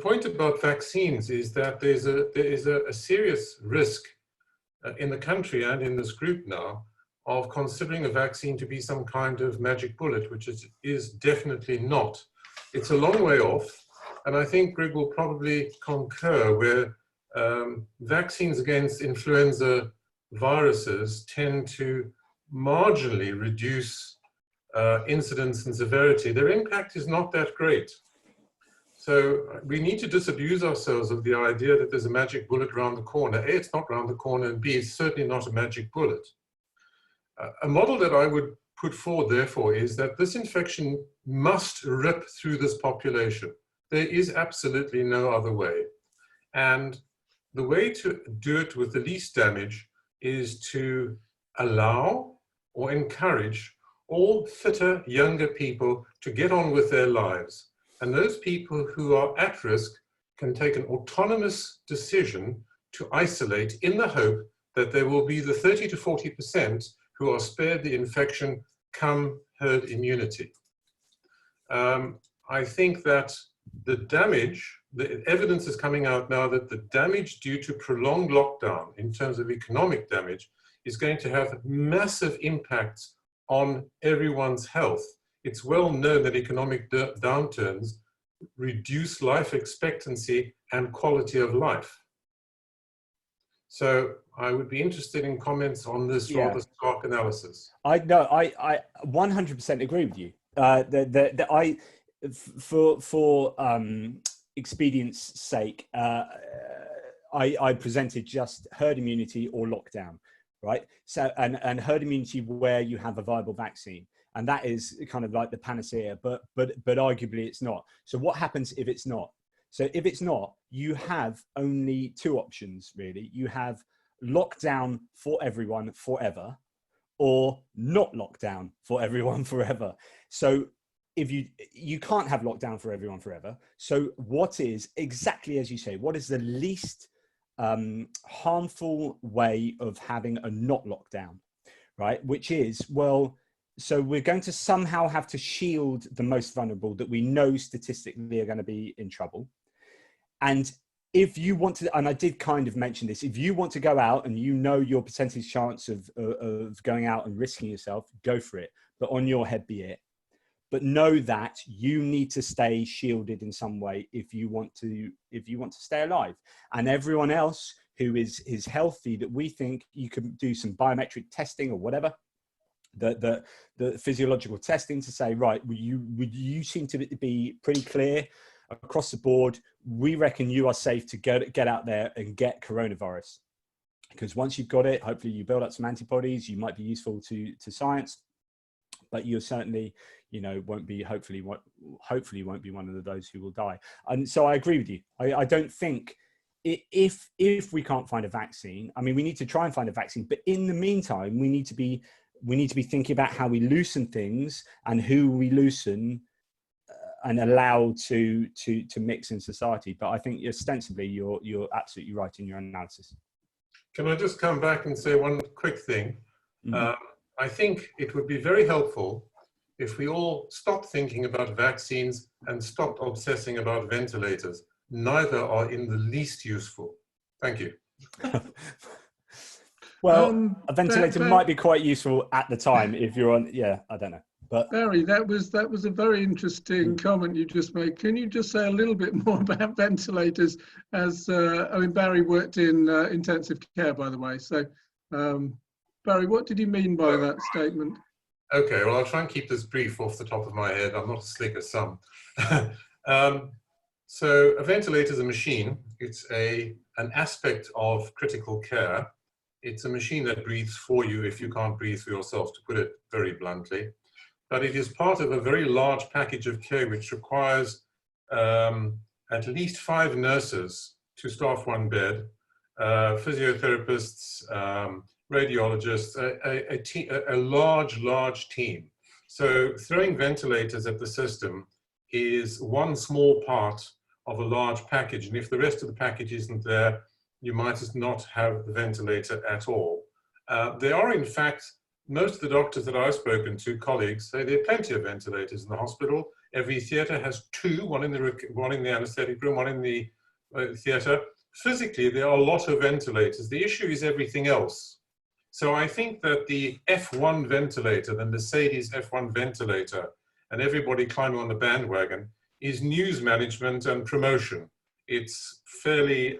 point about vaccines is that there is a serious risk in the country and in this group now of considering a vaccine to be some kind of magic bullet, which is definitely not. It's a long way off, and I think Greg will probably concur where vaccines against influenza viruses tend to marginally reduce incidence and severity. Their impact is not that great. So we need to disabuse ourselves of the idea that there's a magic bullet around the corner. A, it's not around the corner, and B, it's certainly not a magic bullet. A model that I would put forward, therefore, is that this infection must rip through this population. There is absolutely no other way. And the way to do it with the least damage is to allow or encourage all fitter, younger people to get on with their lives. And those people who are at risk can take an autonomous decision to isolate in the hope that there will be the 30 to 40% who are spared the infection come herd immunity. I think that the evidence is coming out now that the damage due to prolonged lockdown in terms of economic damage is going to have massive impacts on everyone's health. It's well known that economic downturns reduce life expectancy and quality of life. So I would be interested in comments on this rather stark analysis. I 100% agree with you. For expedience sake, I presented just herd immunity or lockdown, right? So and herd immunity where you have a viable vaccine, and that is kind of like the panacea, but arguably it's not. So what happens if it's not? So if it's not, you have only 2 options really. You have lockdown for everyone forever, or not lockdown for everyone forever. So if you can't have lockdown for everyone forever. So what is, exactly as you say, what is the least harmful way of having a not lockdown, right? Which is, well, so we're going to somehow have to shield the most vulnerable that we know statistically are going to be in trouble. And if you want to, and I did kind of mention this, if you want to go out and you know your percentage chance of going out and risking yourself, go for it. But on your head be it. But know that you need to stay shielded in some way if you want to stay alive. And everyone else who is healthy, that we think you can do some biometric testing or whatever, the physiological testing to say, right, you seem to be pretty clear across the board. We reckon you are safe to get out there and get coronavirus. Because once you've got it, hopefully you build up some antibodies, you might be useful to science, but you're certainly, won't be, hopefully won't be one of those who will die. And so I agree with you. I don't think if we can't find a vaccine, I mean, we need to try and find a vaccine, but in the meantime, we need to be thinking about how we loosen things and who we loosen and allow to mix in society. But I think ostensibly you're absolutely right in your analysis. Can I just come back and say one quick thing? Mm-hmm. I think it would be very helpful if we all stopped thinking about vaccines and stopped obsessing about ventilators. Neither are in the least useful. Thank you. Well, a ventilator might be quite useful at the time if you're on, I don't know. But Barry, that was a very interesting comment you just made. Can you just say a little bit more about ventilators? As I mean, Barry worked in intensive care, by the way. So, Barry, what did you mean by that statement? Okay, well, I'll try and keep this brief off the top of my head. I'm not as slick as some. So a ventilator is a machine. It's an aspect of critical care. It's a machine that breathes for you if you can't breathe for yourself, to put it very bluntly. But it is part of a very large package of care which requires at least 5 nurses to staff one bed, physiotherapists, radiologists, a large team. So throwing ventilators at the system is one small part of a large package. And if the rest of the package isn't there, you might as not have the ventilator at all. There are, in fact, most of the doctors that I've spoken to, colleagues, say there are plenty of ventilators in the hospital. Every theatre has 2, one in the anaesthetic room, one in the theatre. Physically, there are a lot of ventilators. The issue is everything else. So I think that the F1 ventilator, the Mercedes F1 ventilator, and everybody climbing on the bandwagon, is news management and promotion. It's fairly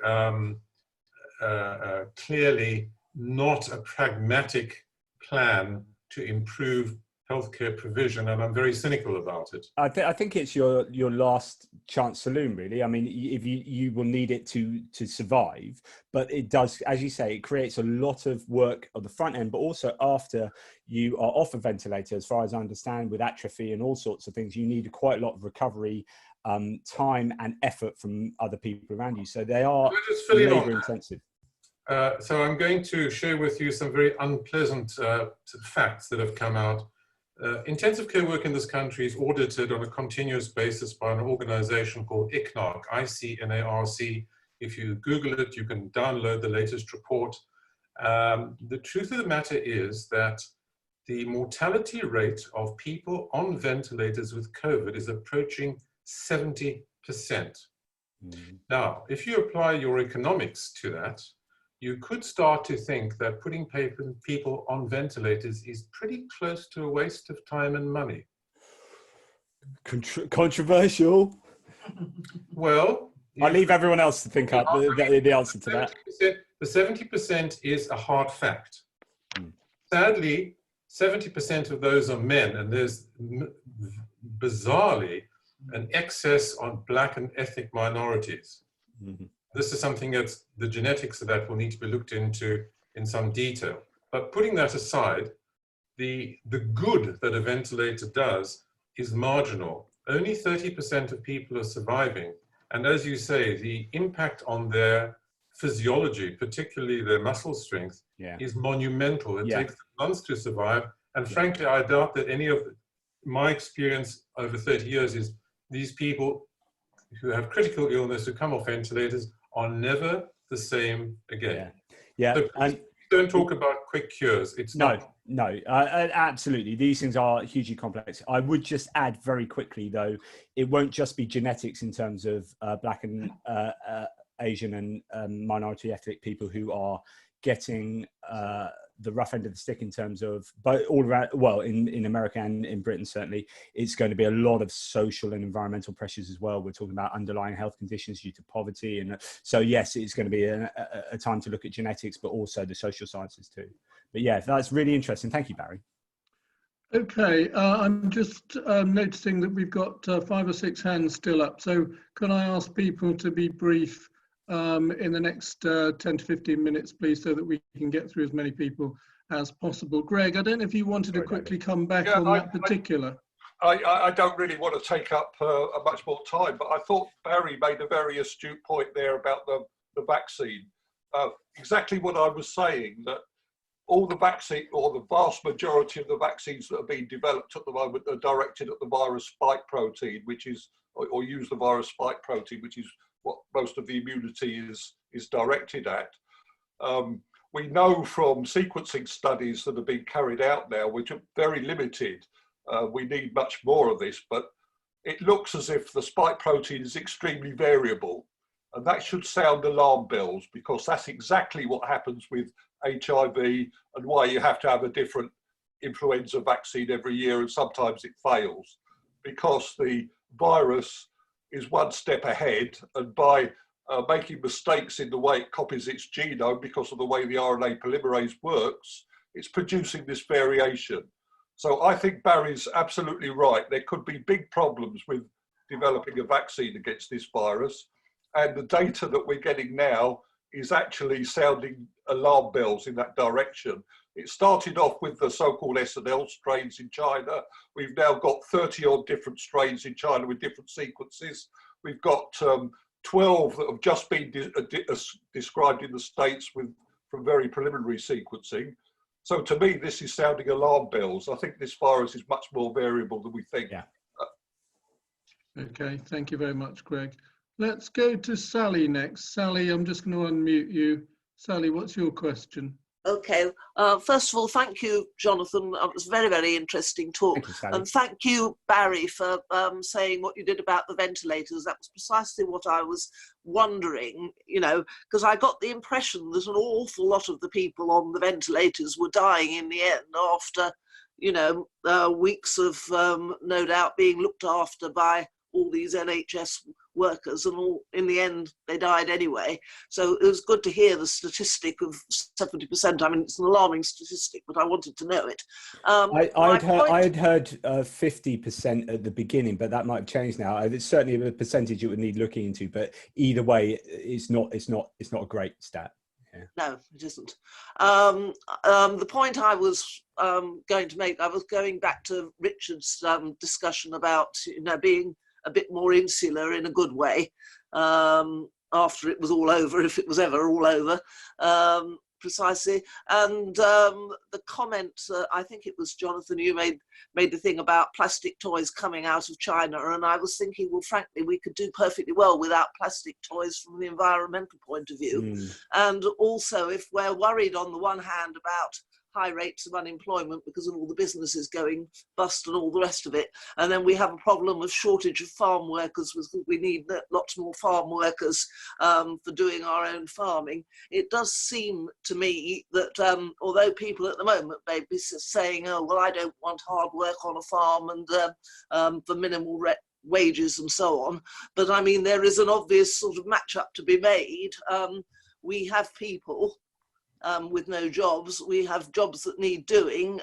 clearly not a pragmatic plan to improve healthcare provision, and I'm very cynical about it. I think it's your last chance saloon, really. I mean, if you will need it to survive, but it does, as you say, it creates a lot of work on the front end, but also after you are off a ventilator, as far as I understand, with atrophy and all sorts of things, you need quite a lot of recovery time and effort from other people around you. So they are labor intensive. So I'm going to share with you some very unpleasant facts that have come out. Intensive care work in this country is audited on a continuous basis by an organization called ICNARC, ICNARC. If you Google it, you can download the latest report. The truth of the matter is that the mortality rate of people on ventilators with COVID is approaching 70%. Now, if you apply your economics to that, you could start to think that putting people on ventilators is pretty close to a waste of time and money. Controversial. Well, I'll leave everyone else to think up the answer to that. The 70% is a hard fact. Sadly, 70% of those are men, and there's bizarrely an excess on Black and ethnic minorities. This is something that the genetics of that will need to be looked into in some detail. But putting that aside, the good that a ventilator does is marginal. Only 30% of people are surviving. And as you say, the impact on their physiology, particularly their muscle strength, is monumental. It takes months to survive. And frankly, I doubt that any of my experience over 30 years is these people who have critical illness who come off ventilators are never the same again. Yeah. So please don't talk about quick cures. It's not. No, absolutely. These things are hugely complex. I would just add very quickly, though, it won't just be genetics in terms of Black and Asian and minority ethnic people who are getting the rough end of the stick in terms of, but all around, well, in America and in Britain, certainly, it's going to be a lot of social and environmental pressures as well. We're talking about underlying health conditions due to poverty. And so, yes, it's going to be a time to look at genetics, but also the social sciences too. But yeah, that's really interesting. Thank you, Barry. Okay, I'm just noticing that we've got 5 or 6 hands still up. So can I ask people to be brief in the next 10 to 15 minutes, please, so that we can get through as many people as possible. Greg, I don't know if you wanted to quickly come back on that particular. I don't really want to take up much more time, but I thought Barry made a very astute point there about the vaccine. Exactly what I was saying, that all the vaccine, or the vast majority of the vaccines that are being developed at the moment are directed at the virus spike protein, which is, or use the virus spike protein, which is what most of the immunity is directed at. We know from sequencing studies that have been carried out now, which are very limited, we need much more of this, but it looks as if the spike protein is extremely variable. And that should sound alarm bells, because that's exactly what happens with HIV and why you have to have a different influenza vaccine every year, and sometimes it fails, because the virus is one step ahead, and by making mistakes in the way it copies its genome because of the way the RNA polymerase works, it's producing this variation. So I think Barry's absolutely right. There could be big problems with developing a vaccine against this virus, and the data that we're getting now is actually sounding alarm bells in that direction. It started off with the so-called S&L strains in China. We've now got 30 odd different strains in China with different sequences. We've got 12 that have just been described in the States from very preliminary sequencing. So to me, this is sounding alarm bells. I think this virus is much more variable than we think. Yeah. Okay, thank you very much, Greg. Let's go to Sally next. Sally, I'm just going to unmute you. Sally, what's your question? Okay, first of all, thank you, Jonathan. It was a very, very interesting talk. Thank you, Sally. And thank you, Barry, for saying what you did about the ventilators. That was precisely what I was wondering, you know, because I got the impression that an awful lot of the people on the ventilators were dying in the end after, you know, weeks of no doubt being looked after by all these NHS workers, and all in the end they died anyway. So it was good to hear the statistic of 70%. I mean, it's an alarming statistic, but I wanted to know it. I had heard 50% at the beginning, but that might have changed now. It's certainly a percentage it would need looking into, but either way, it's not a great stat. Yeah. No, it isn't. The point I was going to make, I was going back to Richard's discussion about, you know, being a bit more insular in a good way after it was all over, if it was ever all over, precisely. And the comment, I think it was Jonathan, you made the thing about plastic toys coming out of China, and I was thinking, well, frankly, we could do perfectly well without plastic toys from the environmental point of view. And also, if we're worried on the one hand about high rates of unemployment because of all the businesses going bust and all the rest of it, and then we have a problem of shortage of farm workers because we need lots more farm workers for doing our own farming. It does seem to me that although people at the moment may be saying, oh well, I don't want hard work on a farm and for minimal wages and so on, but I mean there is an obvious sort of match up to be made. We have people with no jobs, we have jobs that need doing.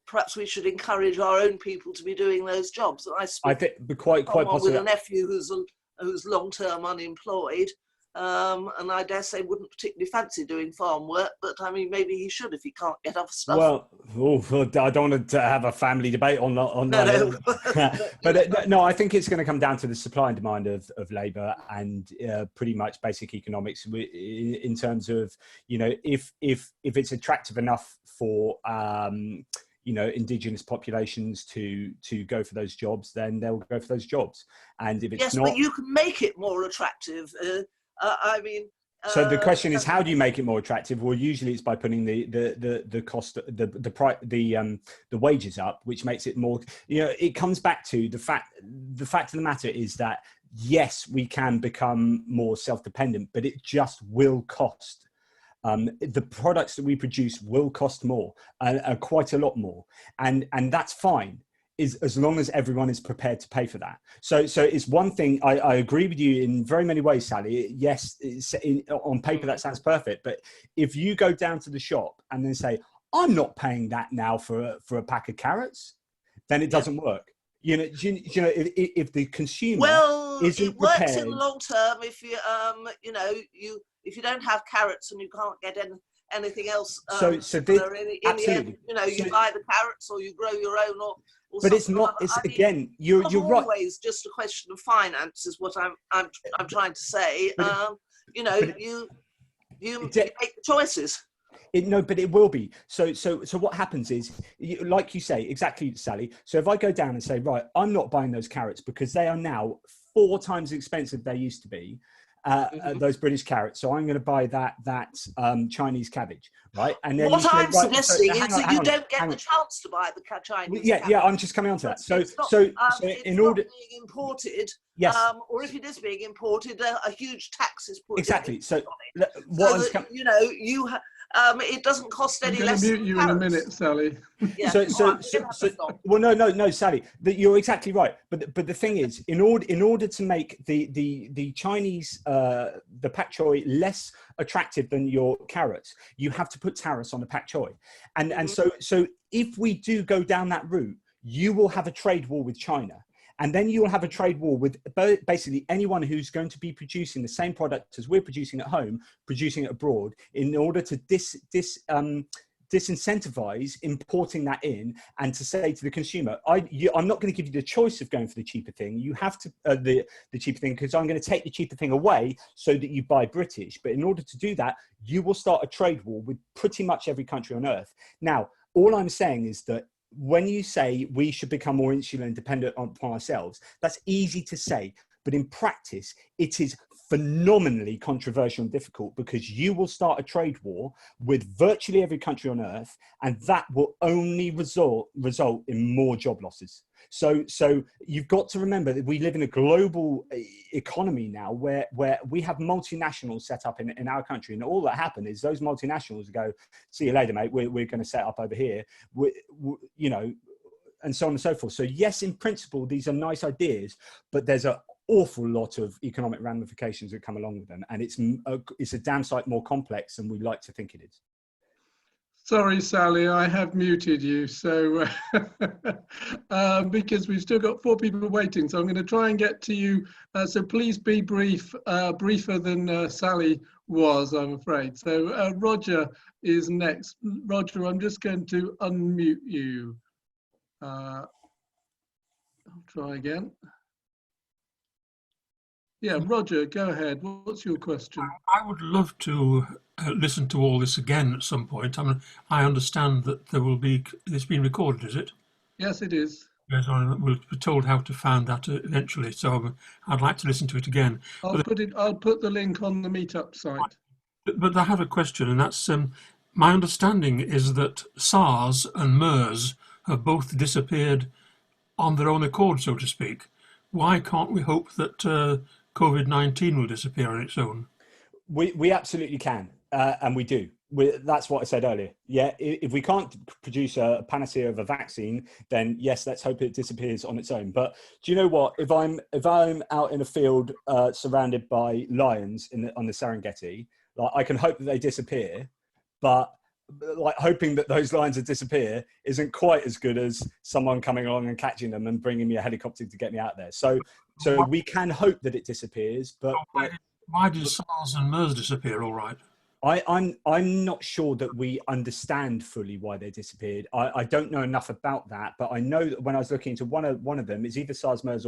Perhaps we should encourage our own people to be doing those jobs. And I think quite possibly with a nephew who's long-term unemployed, and I dare say wouldn't particularly fancy doing farm work, but I mean, maybe he should if he can't get other stuff. Well, I don't want to have a family debate on that. No. But no, I think it's going to come down to the supply and demand of labour and pretty much basic economics in terms of, you know, if it's attractive enough for you know, indigenous populations to go for those jobs, then they'll go for those jobs. And if it's not, but you can make it more attractive. I mean. So the question is, how do you make it more attractive? Well, usually it's by putting the cost, the wages up, which makes it more. You know, it comes back to the fact of the matter is that yes, we can become more self-dependent, but it just will cost. The products that we produce will cost more, quite a lot more, and that's fine. Is as long as everyone is prepared to pay for that. So it's one thing. I agree with you in very many ways, Sally. Yes, on paper that sounds perfect, but if you go down to the shop and then say, "I'm not paying that now for a pack of carrots," then it doesn't work. You know, if the consumer isn't prepared, it works in the long term. If you if you don't have carrots and you can't get anything else, absolutely. You know, you buy the carrots or you grow your own or but it's not. It's again, you're right. Always just a question of finance, is what I'm trying to say. You know, you make the choices. But it will be. So what happens is, like you say, exactly, Sally. So if I go down and say, right, I'm not buying those carrots because they are now 4 times as expensive they used to be. Those British carrots, so I'm going to buy that Chinese cabbage, right? And then what I'm suggesting is that you don't get the chance to buy the Chinese cabbage. Yeah, I'm just coming on to that. So in order being imported, yes, or if it is being imported, a huge tax is put exactly. So you know, you it doesn't cost any less. I'm going to mute you in a minute, Sally. Yeah. Well, no, Sally, that you're exactly right. But the thing is, in order to make the Chinese the pak choi less attractive than your carrots, you have to put tariffs on the pak choi, and so if we do go down that route, you will have a trade war with China. And then you will have a trade war with basically anyone who's going to be producing the same product as we're producing at home, producing it abroad, in order to disincentivize importing that in, and to say to the consumer, I'm not going to give you the choice of going for the cheaper thing. You have to the cheaper thing, because I'm going to take the cheaper thing away so that you buy British. But in order to do that, you will start a trade war with pretty much every country on earth. Now, all I'm saying is that when you say we should become more insular and dependent upon ourselves, that's easy to say, but in practice, it is phenomenally controversial and difficult, because you will start a trade war with virtually every country on earth, and that will only result in more job losses. So you've got to remember that we live in a global economy now where we have multinationals set up in our country, and all that happen is those multinationals go, "See you later, mate. We're going to set up over here," you know, and so on and so forth. So yes, in principle, these are nice ideas, but there's an awful lot of economic ramifications that come along with them, and it's a damn sight more complex than we like to think it is. Sorry, Sally, I have muted you. So because we've still got 4 people waiting, so I'm going to try and get to you. So please be brief, briefer than Sally was, I'm afraid. So Roger is next. Roger, I'm just going to unmute you. I'll try again. Yeah, Roger, go ahead. What's your question? I would love to listen to all this again at some point. I mean, I understand that there will be, it's been recorded, is it? Yes, it is. Yes, we'll be told how to find that eventually. So I'd like to listen to it again. I'll put the link on the Meetup site. But I have a question, and that's my understanding is that SARS and MERS have both disappeared on their own accord, so to speak. Why can't we hope that COVID-19 will disappear on its own? We absolutely can, and we do. That's what I said earlier. Yeah, if we can't produce a panacea of a vaccine, then yes, let's hope it disappears on its own. But do you know what? If I'm out in a field surrounded by lions on the Serengeti, like, I can hope that they disappear, but like hoping that those lions would disappear isn't quite as good as someone coming along and catching them and bringing me a helicopter to get me out there. So we can hope that it disappears, but Why did SARS and MERS disappear all right? I'm not sure that we understand fully why they disappeared. I don't know enough about that, but I know that when I was looking into one of them, it's either SARS, MERS,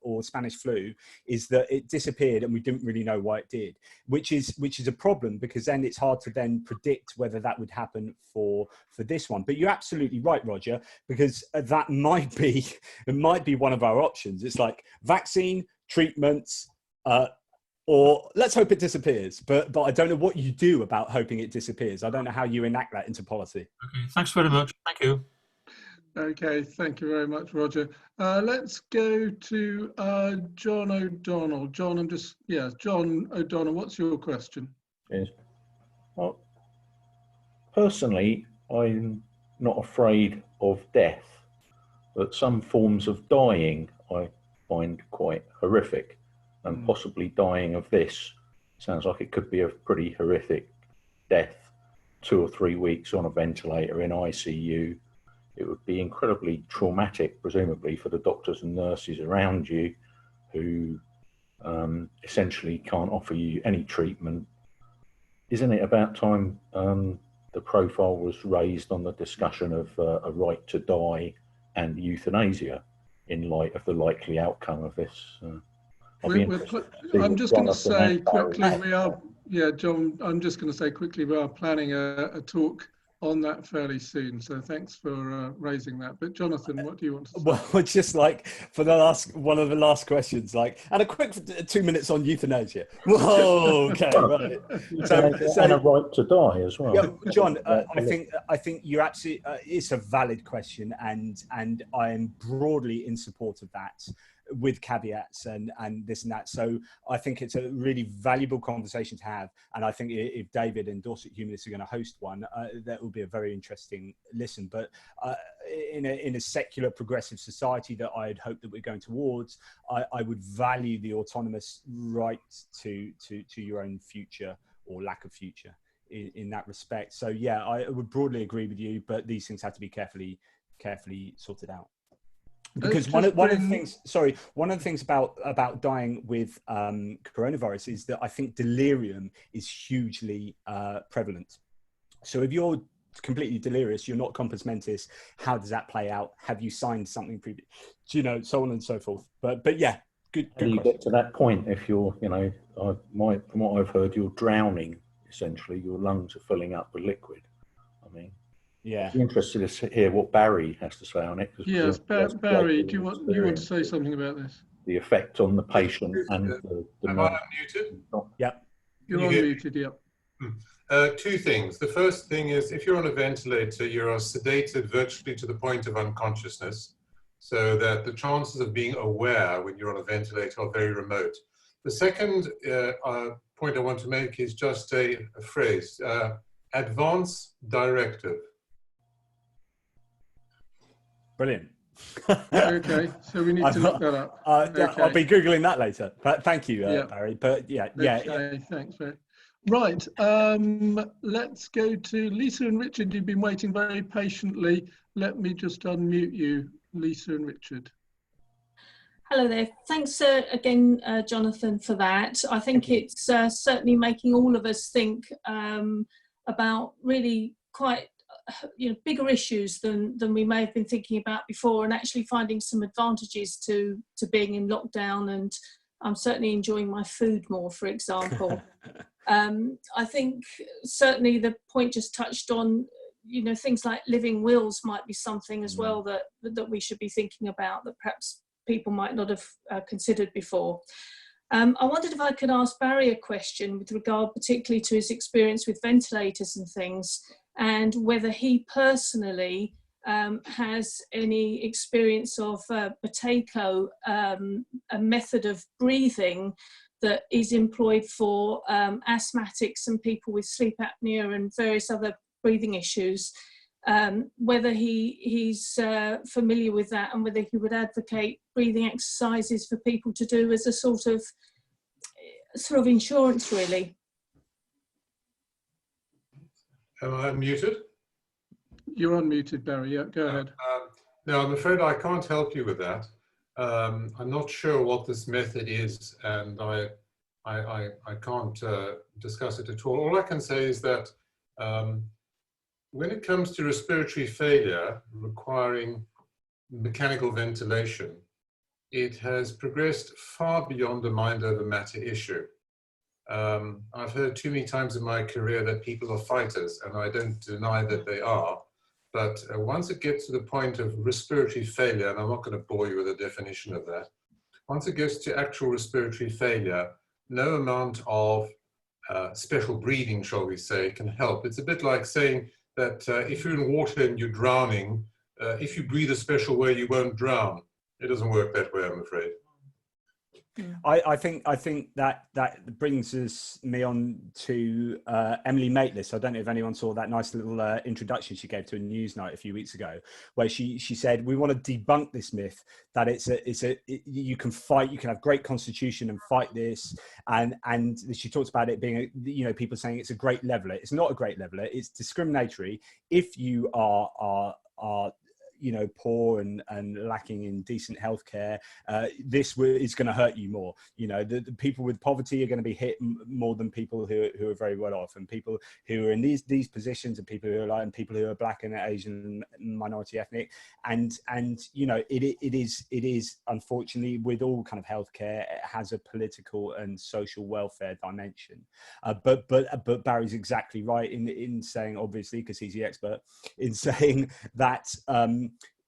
or Spanish flu, is that it disappeared and we didn't really know why it did, which is a problem, because then it's hard to then predict whether that would happen for this one. But you're absolutely right, Roger, because that might be one of our options. It's like vaccine, treatments, or let's hope it disappears. But I don't know what you do about hoping it disappears. I don't know how you enact that into policy. Okay, thanks very much. Thank you. Okay, thank you very much, Roger. Let's go to John O'Donnell. John, John O'Donnell, what's your question? Yes. Well, personally, I'm not afraid of death, but some forms of dying I find quite horrific. And possibly dying of this sounds like it could be a pretty horrific death. 2 or 3 weeks on a ventilator in ICU. It would be incredibly traumatic, presumably, for the doctors and nurses around you, who essentially can't offer you any treatment. Isn't it about time the profile was raised on the discussion of a right to die and euthanasia in light of the likely outcome of this? I'm just going to say quickly, John, I'm just going to say quickly, we are planning a talk on that fairly soon. So thanks for raising that. But Jonathan, what do you want to say? Well, just like for one of the last questions, like, and a quick 2 minutes on euthanasia. Whoa, okay, right. And a right to die as well. Yeah, John, I think you're absolutely. It's a valid question, and I am broadly in support of that, with caveats and this and that. So I think it's a really valuable conversation to have. And I think if David and Dorset Humanists are going to host one, that will be a very interesting listen. But in a secular progressive society that I'd hope that we're going towards, I would value the autonomous right to your own future or lack of future in that respect. So yeah, I would broadly agree with you, but these things have to be carefully sorted out. Because one of the things about dying with coronavirus is that I think delirium is hugely prevalent. So if you're completely delirious, you're not compos mentis, how does that play out? Have you signed something previous? So on and so forth. But yeah, good How do you get to that point if you're, from what I've heard, you're drowning, essentially, your lungs are filling up with liquid. I mean, yeah. I'd be interested to hear what Barry has to say on it. Yes, Barry, do you want to say something about this? The effect on the patient and the Am I unmuted? Yeah. You're unmuted, yeah. 2 things. The first thing is, if you're on a ventilator, you are sedated virtually to the point of unconsciousness, so that the chances of being aware when you're on a ventilator are very remote. The second point I want to make is just a phrase, advance directive. Brilliant. Okay, so we need to look that up. Okay. I'll be Googling that later. But thank you, Barry. But yeah. Okay, thanks, Barry. Right, let's go to Lisa and Richard. You've been waiting very patiently. Let me just unmute you, Lisa and Richard. Hello there. Thanks again, Jonathan, for that. I think it's certainly making all of us think about really quite bigger issues than we may have been thinking about before, and actually finding some advantages to being in lockdown. And I'm certainly enjoying my food more, for example. I think certainly the point just touched on, things like living wills might be something as well that we should be thinking about, that perhaps people might not have considered before. I wondered if I could ask Barry a question with regard particularly to his experience with ventilators and things, and whether he personally has any experience of Buteyko, a method of breathing that is employed for asthmatics and people with sleep apnea and various other breathing issues, whether he's familiar with that, and whether he would advocate breathing exercises for people to do as a sort of insurance, really. Am I unmuted? You're unmuted, Barry. Yeah, go ahead. No, I'm afraid I can't help you with that. I'm not sure what this method is, and I I can't discuss it at all. All I can say is that when it comes to respiratory failure requiring mechanical ventilation, it has progressed far beyond a mind over matter issue. I've heard too many times in my career that people are fighters, and I don't deny that they are. But once it gets to the point of respiratory failure, and I'm not going to bore you with a definition of that, once it gets to actual respiratory failure, no amount of special breathing, shall we say, can help. It's a bit like saying that if you're in water and you're drowning, if you breathe a special way, you won't drown. It doesn't work that way, I'm afraid. I think that brings me on to Emily Maitlis. I don't know if anyone saw that nice little introduction she gave to a Newsnight a few weeks ago, where she said we want to debunk this myth that you can fight, you can have great constitution and fight this, and she talks about it being people saying it's a great leveler. It's not a great leveler. It's discriminatory if you are poor and lacking in decent healthcare. This is going to hurt you more. The people with poverty are going to be hit more than people who are very well off, and people who are in these positions, and people who are black and Asian, minority ethnic, and it is unfortunately, with all kind of healthcare, it has a political and social welfare dimension. But Barry's exactly right in saying, obviously, because he's the expert, in saying that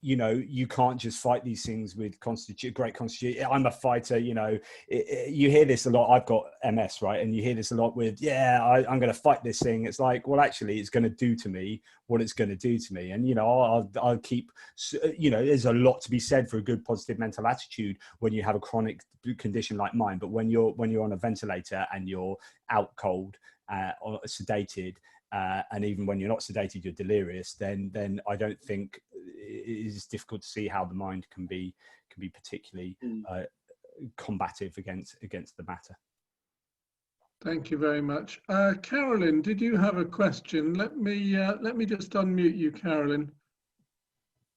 you can't just fight these things with great constitution. I'm a fighter. You hear this a lot. I've got MS, right? And you hear this a lot with, I'm going to fight this thing. It's like, well, actually, it's going to do to me what it's going to do to me. And I'll keep. There's a lot to be said for a good positive mental attitude when you have a chronic condition like mine. But when you're on a ventilator and you're out cold or sedated. And even when you're not sedated, you're delirious. Then I don't think it is difficult to see how the mind can be particularly combative against the matter. Thank you very much, Carolyn. Did you have a question? Let me just unmute you, Carolyn.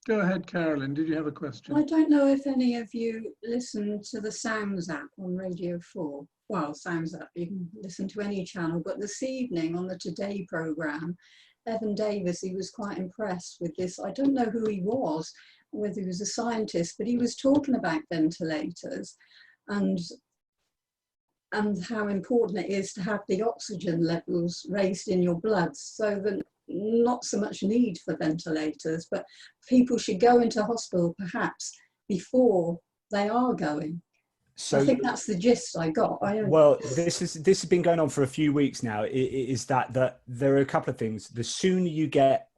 Go ahead, Carolyn. Did you have a question? I don't know if any of you listen to the Sounds app on Radio 4. Well, Sounds app, you can listen to any channel, but this evening on the Today programme, Evan Davis, he was quite impressed with this. I don't know who he was, whether he was a scientist, but he was talking about ventilators and how important it is to have the oxygen levels raised in your blood, so that not so much need for ventilators, but people should go into hospital perhaps before they are going. So I think that's the gist I got. Well, this has been going on for a few weeks now. Is that there are a couple of things. The sooner you get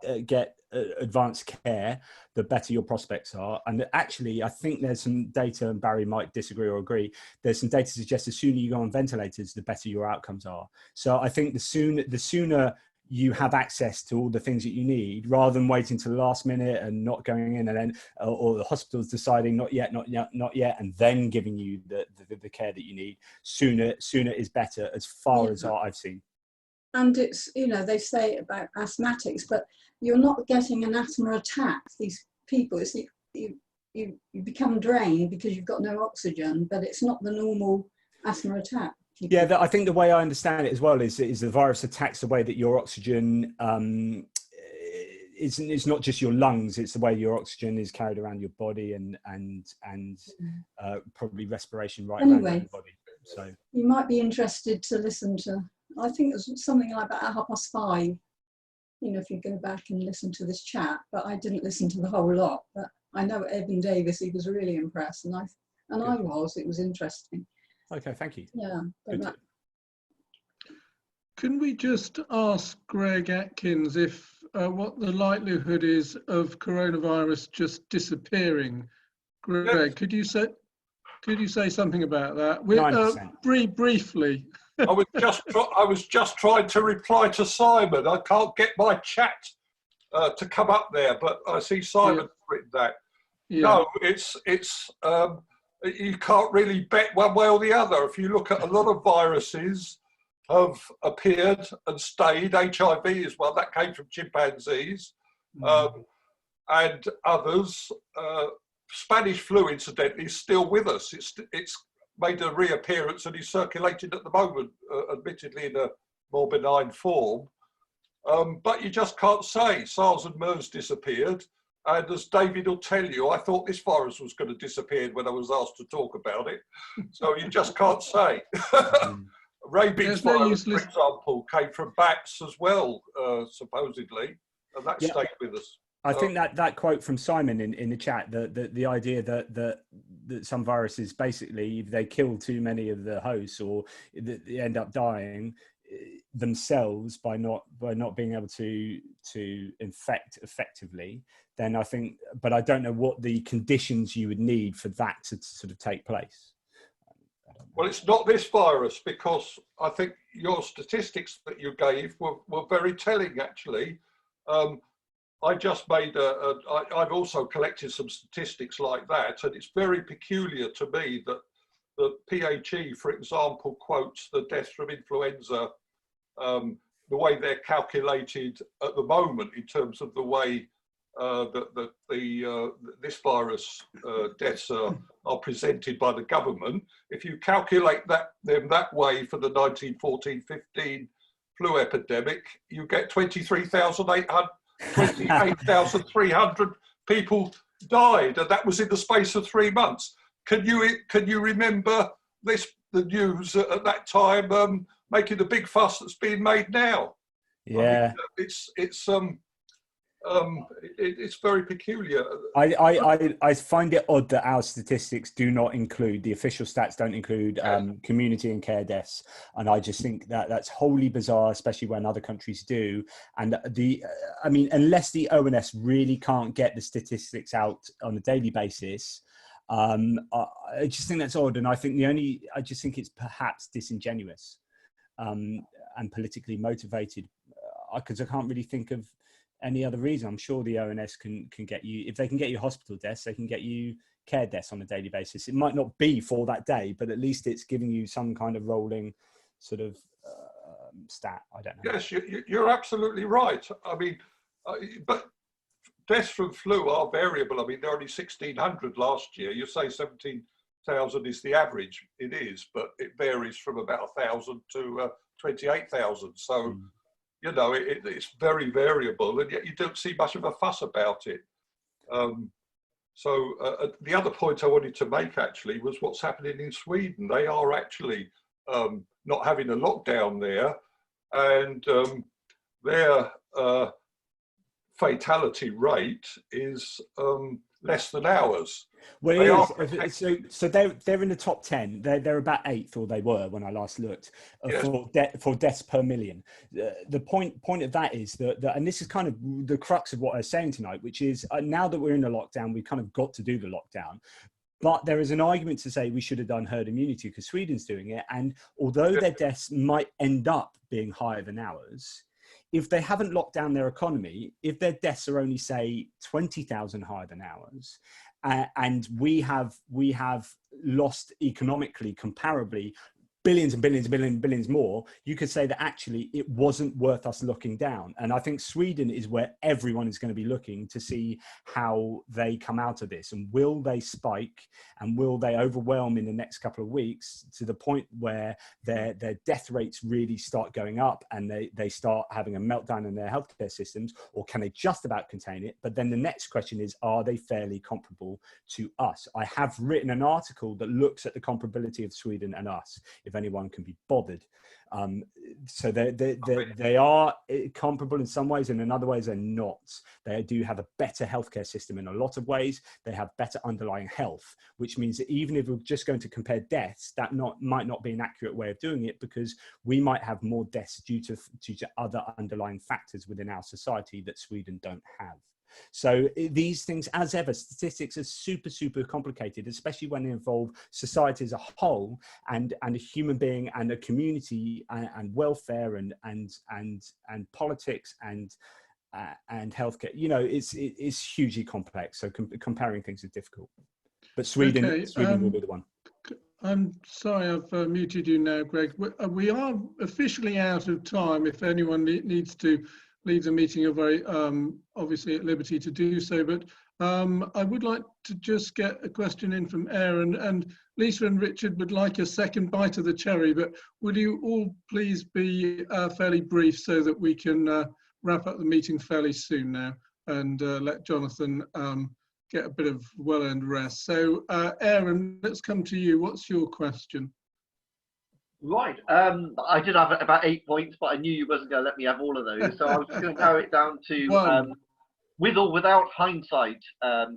advanced care, the better your prospects are. And actually, I think there's some data, and Barry might disagree or agree, there's some data to suggest the sooner you go on ventilators, the better your outcomes are. So I think the sooner you have access to all the things that you need, rather than waiting to the last minute and not going in, and then or the hospital's deciding not yet, and then giving you the care that you need. Sooner is better, as far as I've seen. And it's, they say about asthmatics, but you're not getting an asthma attack. These people, it's you become drained because you've got no oxygen, but it's not the normal asthma attack. Yeah, I think the way I understand it as well is the virus attacks the way that your oxygen it's not just your lungs; it's the way your oxygen is carried around your body and probably respiration around your body. So you might be interested to listen to. I think it was something like about 5:30. If you go back and listen to this chat, but I didn't listen to the whole lot. But I know Evan Davis; he was really impressed, and I was. It was interesting. Okay, thank you. Yeah. Can we just ask Greg Atkins if what the likelihood is of coronavirus just disappearing? Greg, could you say something about that? 9%. Briefly. I was just trying to reply to Simon. I can't get my chat to come up there, but I see Simon's written that. Yeah. No, it's you can't really bet one way or the other. If you look at a lot of viruses have appeared and stayed. HIV is one that came from chimpanzees, and others. Spanish flu, incidentally, is still with us. It's made a reappearance and is circulating at the moment, admittedly in a more benign form. But you just can't say. SARS and MERS disappeared. And as David will tell you, I thought this virus was going to disappear when I was asked to talk about it. So you just can't say. Rabies virus, for example, came from bats as well, supposedly, and that stayed with us. I think that quote from Simon in the chat, the idea that some viruses basically, if they kill too many of the hosts or they end up dying themselves by not being able to infect effectively, then I think, but I don't know what the conditions you would need for that to sort of take place. Well, it's not this virus, because I think your statistics that you gave were very telling, actually. I just made I've also collected some statistics like that, and it's very peculiar to me that the PHE, for example, quotes the deaths from influenza, the way they're calculated at the moment in terms of the way this virus deaths are presented by the government. If you calculate them that way for the 1914-15 flu epidemic, you get 28,300 people died, and that was in the space of 3 months. Can you remember the news at that time making the big fuss that's being made now? Yeah, I mean, it's very peculiar. I find it odd that our statistics do not include, the official stats don't include community and care deaths, and I just think that that's wholly bizarre, especially when other countries do. And I mean, unless the ONS really can't get the statistics out on a daily basis, I just think that's odd. And I think I just think it's perhaps disingenuous and politically motivated, because I can't really think of any other reason. I'm sure the ONS can get you, if they can get you hospital deaths, they can get you care deaths on a daily basis. It might not be for that day, but at least it's giving you some kind of rolling sort of stat. I don't know. Yes, you're absolutely right. I mean, but deaths from flu are variable. I mean, there are only 1,600 last year. You say 17,000 is the average. It is, but it varies from about 1,000 to 28,000. So, you know, it's very variable, and yet you don't see much of a fuss about it. The other point I wanted to make, actually, was what's happening in Sweden. They are actually not having a lockdown there, and their fatality rate is less than ours. Well, so they're in the top 10. They're about 8th, or they were when I last looked, for deaths per million. The point of that is that, and this is kind of the crux of what I was saying tonight, which is now that we're in a lockdown, we've kind of got to do the lockdown. But there is an argument to say we should have done herd immunity because Sweden's doing it. And although their deaths might end up being higher than ours, if they haven't locked down their economy, if their deaths are only, say, 20,000 higher than ours, and we have lost economically comparably billions and billions and billions and billions more, you could say that actually it wasn't worth us looking down. And I think Sweden is where everyone is going to be looking to see how they come out of this, and will they spike, and will they overwhelm in the next couple of weeks to the point where their death rates really start going up and they start having a meltdown in their healthcare systems, or can they just about contain it? But then the next question is, are they fairly comparable to us? I have written an article that looks at the comparability of Sweden and us, if anyone can be bothered. So they are comparable in some ways, and in other ways they're not. They do have a better healthcare system in a lot of ways. They have better underlying health, which means that even if we're just going to compare deaths, that might not be an accurate way of doing it, because we might have more deaths due to other underlying factors within our society that Sweden don't have. So these things, as ever, statistics are super, super complicated, especially when they involve society as a whole, and a human being and a community, and welfare and politics and healthcare. You know, it's hugely complex. So comparing things is difficult. But Sweden will be the one. I'm sorry, I've muted you now, Greg. We are officially out of time. If anyone needs to leave the meeting, you're very obviously at liberty to do so. But I would like to just get a question in from Aaron, and Lisa and Richard would like a second bite of the cherry, but would you all please be fairly brief so that we can wrap up the meeting fairly soon now and let Jonathan get a bit of well-earned rest. So Aaron, let's come to you. What's your question? Right. I did have about 8 points, but I knew you wasn't going to let me have all of those. So I was just going to narrow it down to, with or without hindsight,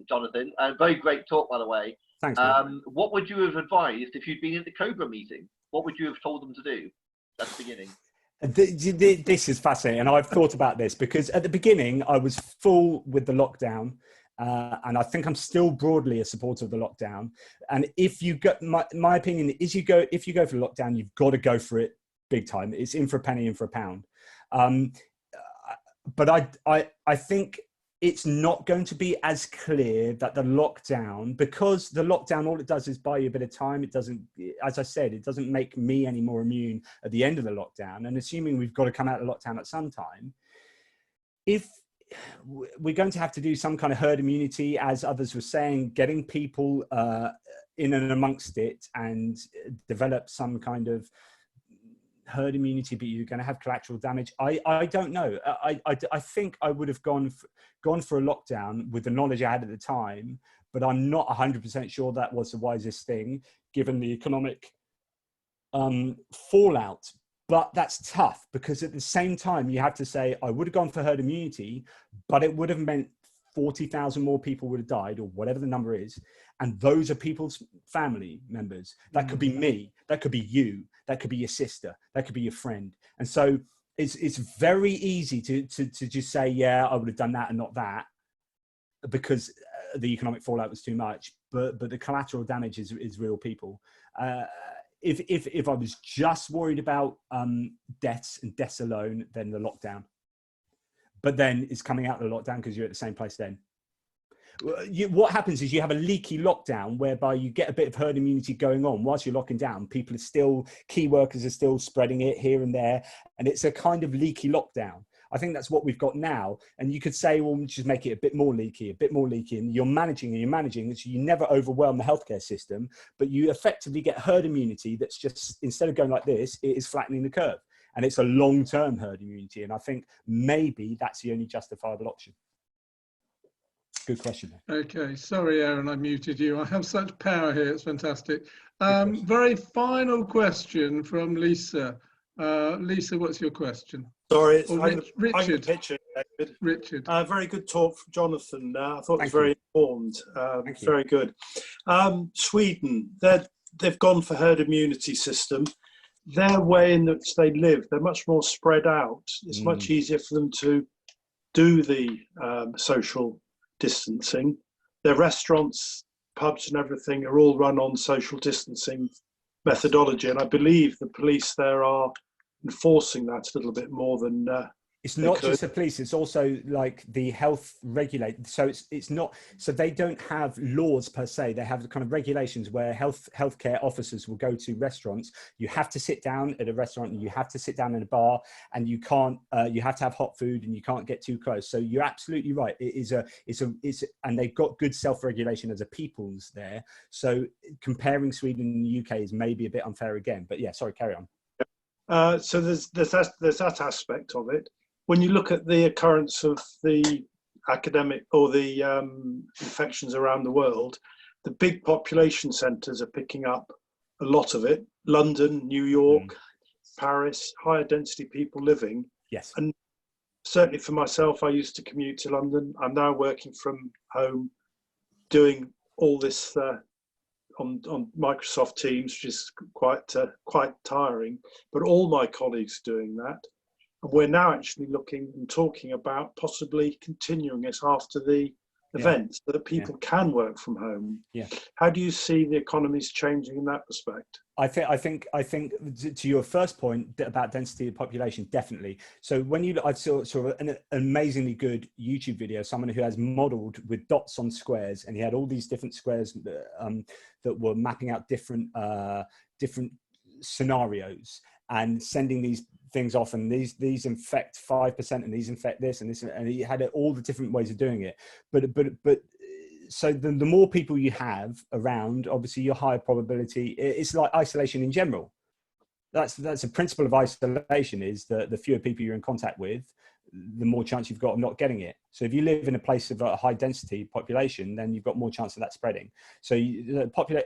Jonathan, a very great talk, by the way. Thanks. What would you have advised if you'd been at the COBRA meeting? What would you have told them to do at the beginning? This is fascinating, and I've thought about this because at the beginning I was full with the lockdown. And I think I'm still broadly a supporter of the lockdown. And if you go, my opinion is if you go for the lockdown, you've got to go for it big time. It's in for a penny, in for a pound. But I think it's not going to be as clear that the lockdown, because the lockdown, all it does is buy you a bit of time. It doesn't, as I said, it doesn't make me any more immune at the end of the lockdown. And assuming we've got to come out of lockdown at some time, if we're going to have to do some kind of herd immunity, as others were saying, getting people in and amongst it and develop some kind of herd immunity, but you're going to have collateral damage. I don't know. I think I would have gone for a lockdown with the knowledge I had at the time, but I'm not 100% sure that was the wisest thing given the economic fallout. But that's tough because at the same time, you have to say, I would have gone for herd immunity, but it would have meant 40,000 more people would have died or whatever the number is. And those are people's family members. That could be me. That could be you. That could be your sister. That could be your friend. And so it's very easy to just say, yeah, I would have done that and not that because the economic fallout was too much. But the collateral damage is real people. If I was just worried about deaths and deaths alone, then the lockdown. But then it's coming out of the lockdown because you're at the same place then. What happens is you have a leaky lockdown whereby you get a bit of herd immunity going on whilst you're locking down. People are still, key workers are still spreading it here and there. And it's a kind of leaky lockdown. I think that's what we've got now. And you could say, well, just make it a bit more leaky, and you're managing, so you never overwhelm the healthcare system, but you effectively get herd immunity that's just, instead of going like this, it is flattening the curve. And it's a long-term herd immunity. And I think maybe that's the only justifiable option. Good question. Okay, sorry, Aaron, I muted you. I have such power here, it's fantastic. Very final question from Lisa. Lisa, what's your question? Sorry, it's Richard. David. Richard. Very good talk from Jonathan. I thought it was very informed. Very good. Sweden, they've gone for herd immunity system. Their way in which they live, they're much more spread out. It's much easier for them to do the social distancing. Their restaurants, pubs and everything are all run on social distancing methodology. And I believe the police there are enforcing that a little bit more than it's not just the police, it's also like the health regulator. So it's not, so they don't have laws per se. They have the kind of regulations where healthcare officers will go to restaurants. You have to sit down at a restaurant and you have to sit down in a bar and you can't, you have to have hot food and you can't get too close. So you're absolutely right. And they've got good self-regulation as a people's there. So comparing Sweden and the UK is maybe a bit unfair again, but yeah, sorry, carry on. So there's that aspect of it. When you look at the occurrence of the academic or the infections around the world, the big population centres are picking up a lot of it. London, New York, Paris, higher density people living. Yes. And certainly for myself, I used to commute to London. I'm now working from home, doing all this on Microsoft Teams, which is quite tiring. But all my colleagues are doing that. We're now actually looking and talking about possibly continuing it after the event so that people can work from home. Yeah. How do you see the economies changing in that respect? I think to your first point about density of population, definitely. So when I saw sort of an amazingly good YouTube video, someone who has modeled with dots on squares, and he had all these different squares that were mapping out different scenarios. and sending these things off, and these infect 5% and these infect this and this, and he had all the different ways of doing it. But so the more people you have around, obviously your higher probability. It's like isolation in general. That's a principle of isolation, is that the fewer people you're in contact with, the more chance you've got of not getting it. So if you live in a place of a high density population, then you've got more chance of that spreading. So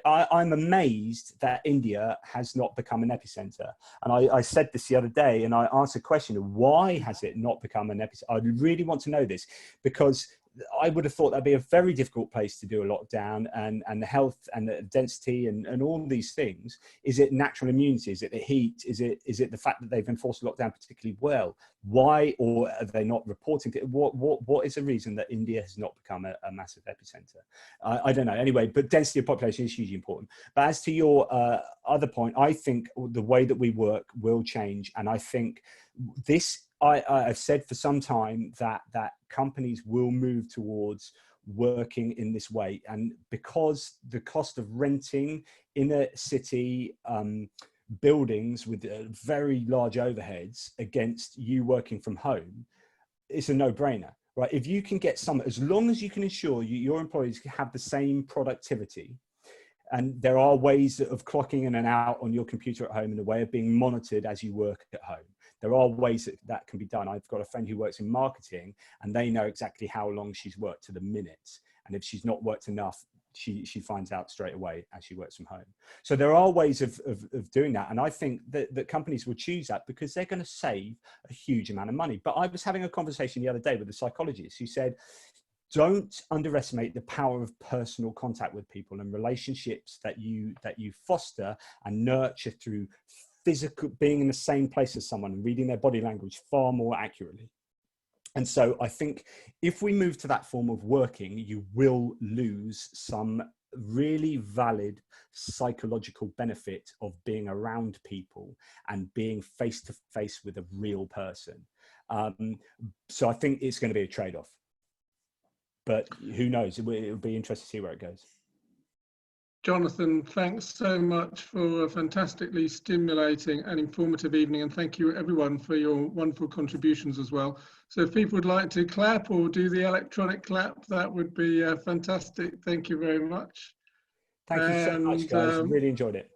I'm amazed that India has not become an epicenter. And I said this the other day, and I asked a question, why has it not become an epicenter? I really want to know this, because I would have thought that'd be a very difficult place to do a lockdown, and the health and the density and all these things. Is it natural immunity? Is it the heat? Is it the fact that they've been forced to lock down particularly well? Why, or are they not reporting? What is the reason that India has not become a massive epicenter? I don't know. Anyway, but density of population is hugely important. But as to your other point, I think the way that we work will change, and I think this. I've said for some time that companies will move towards working in this way, and because the cost of renting in a city buildings with very large overheads against you working from home, it's a no-brainer, right? If you can get some, as long as you can ensure your employees have the same productivity, and there are ways of clocking in and out on your computer at home in a way of being monitored as you work at home. There are ways that can be done. I've got a friend who works in marketing, and they know exactly how long she's worked to the minute. And if she's not worked enough, she finds out straight away as she works from home. So there are ways of doing that. And I think that companies will choose that because they're going to save a huge amount of money. But I was having a conversation the other day with a psychologist who said, don't underestimate the power of personal contact with people and relationships that you foster and nurture through physical, being in the same place as someone and reading their body language far more accurately. And so I think if we move to that form of working, you will lose some really valid psychological benefit of being around people and being face to face with a real person. So I think it's going to be a trade-off, but who knows? It'll be interesting to see where it goes. Jonathan, thanks so much for a fantastically stimulating and informative evening, and thank you everyone for your wonderful contributions as well. So if people would like to clap or do the electronic clap, that would be fantastic. Thank you very much. Thank you so much, guys. Really enjoyed it.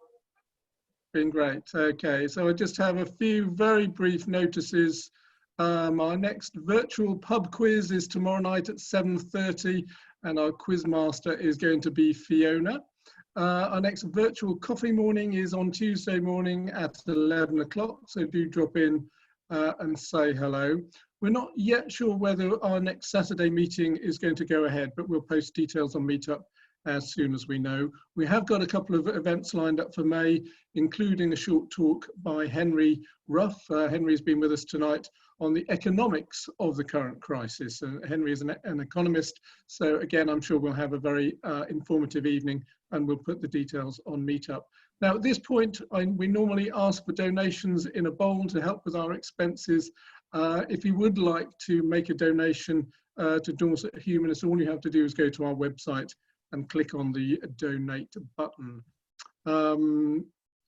Been great. Okay, so I just have a few very brief notices. Our next virtual pub quiz is tomorrow night at 7:30, and our quiz master is going to be Fiona. Our next virtual coffee morning is on Tuesday morning at 11 o'clock, so do drop in and say hello. We're not yet sure whether our next Saturday meeting is going to go ahead, but we'll post details on Meetup as soon as we know. We have got a couple of events lined up for May, including a short talk by Henry Ruff. Henry's been with us tonight on the economics of the current crisis. Henry is an economist, so again, I'm sure we'll have a very informative evening, and we'll put the details on Meetup. Now, at this point, we normally ask for donations in a bowl to help with our expenses. If you would like to make a donation to Dorset Humanists, all you have to do is go to our website and click on the donate button.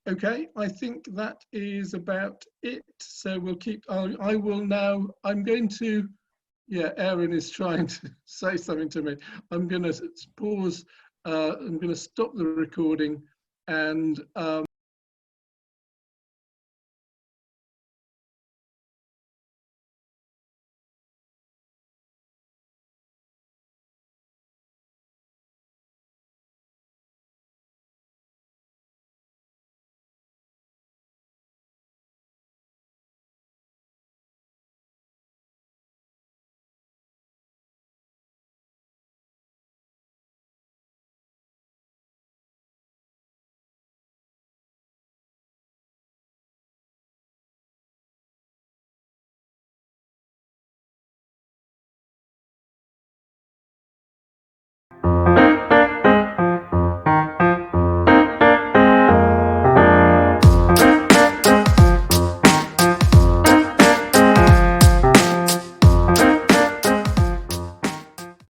Okay, I think that is about it. So we'll keep, I will now, I'm going to, yeah, Aaron is trying to say something to me. I'm going to pause, I'm going to stop the recording and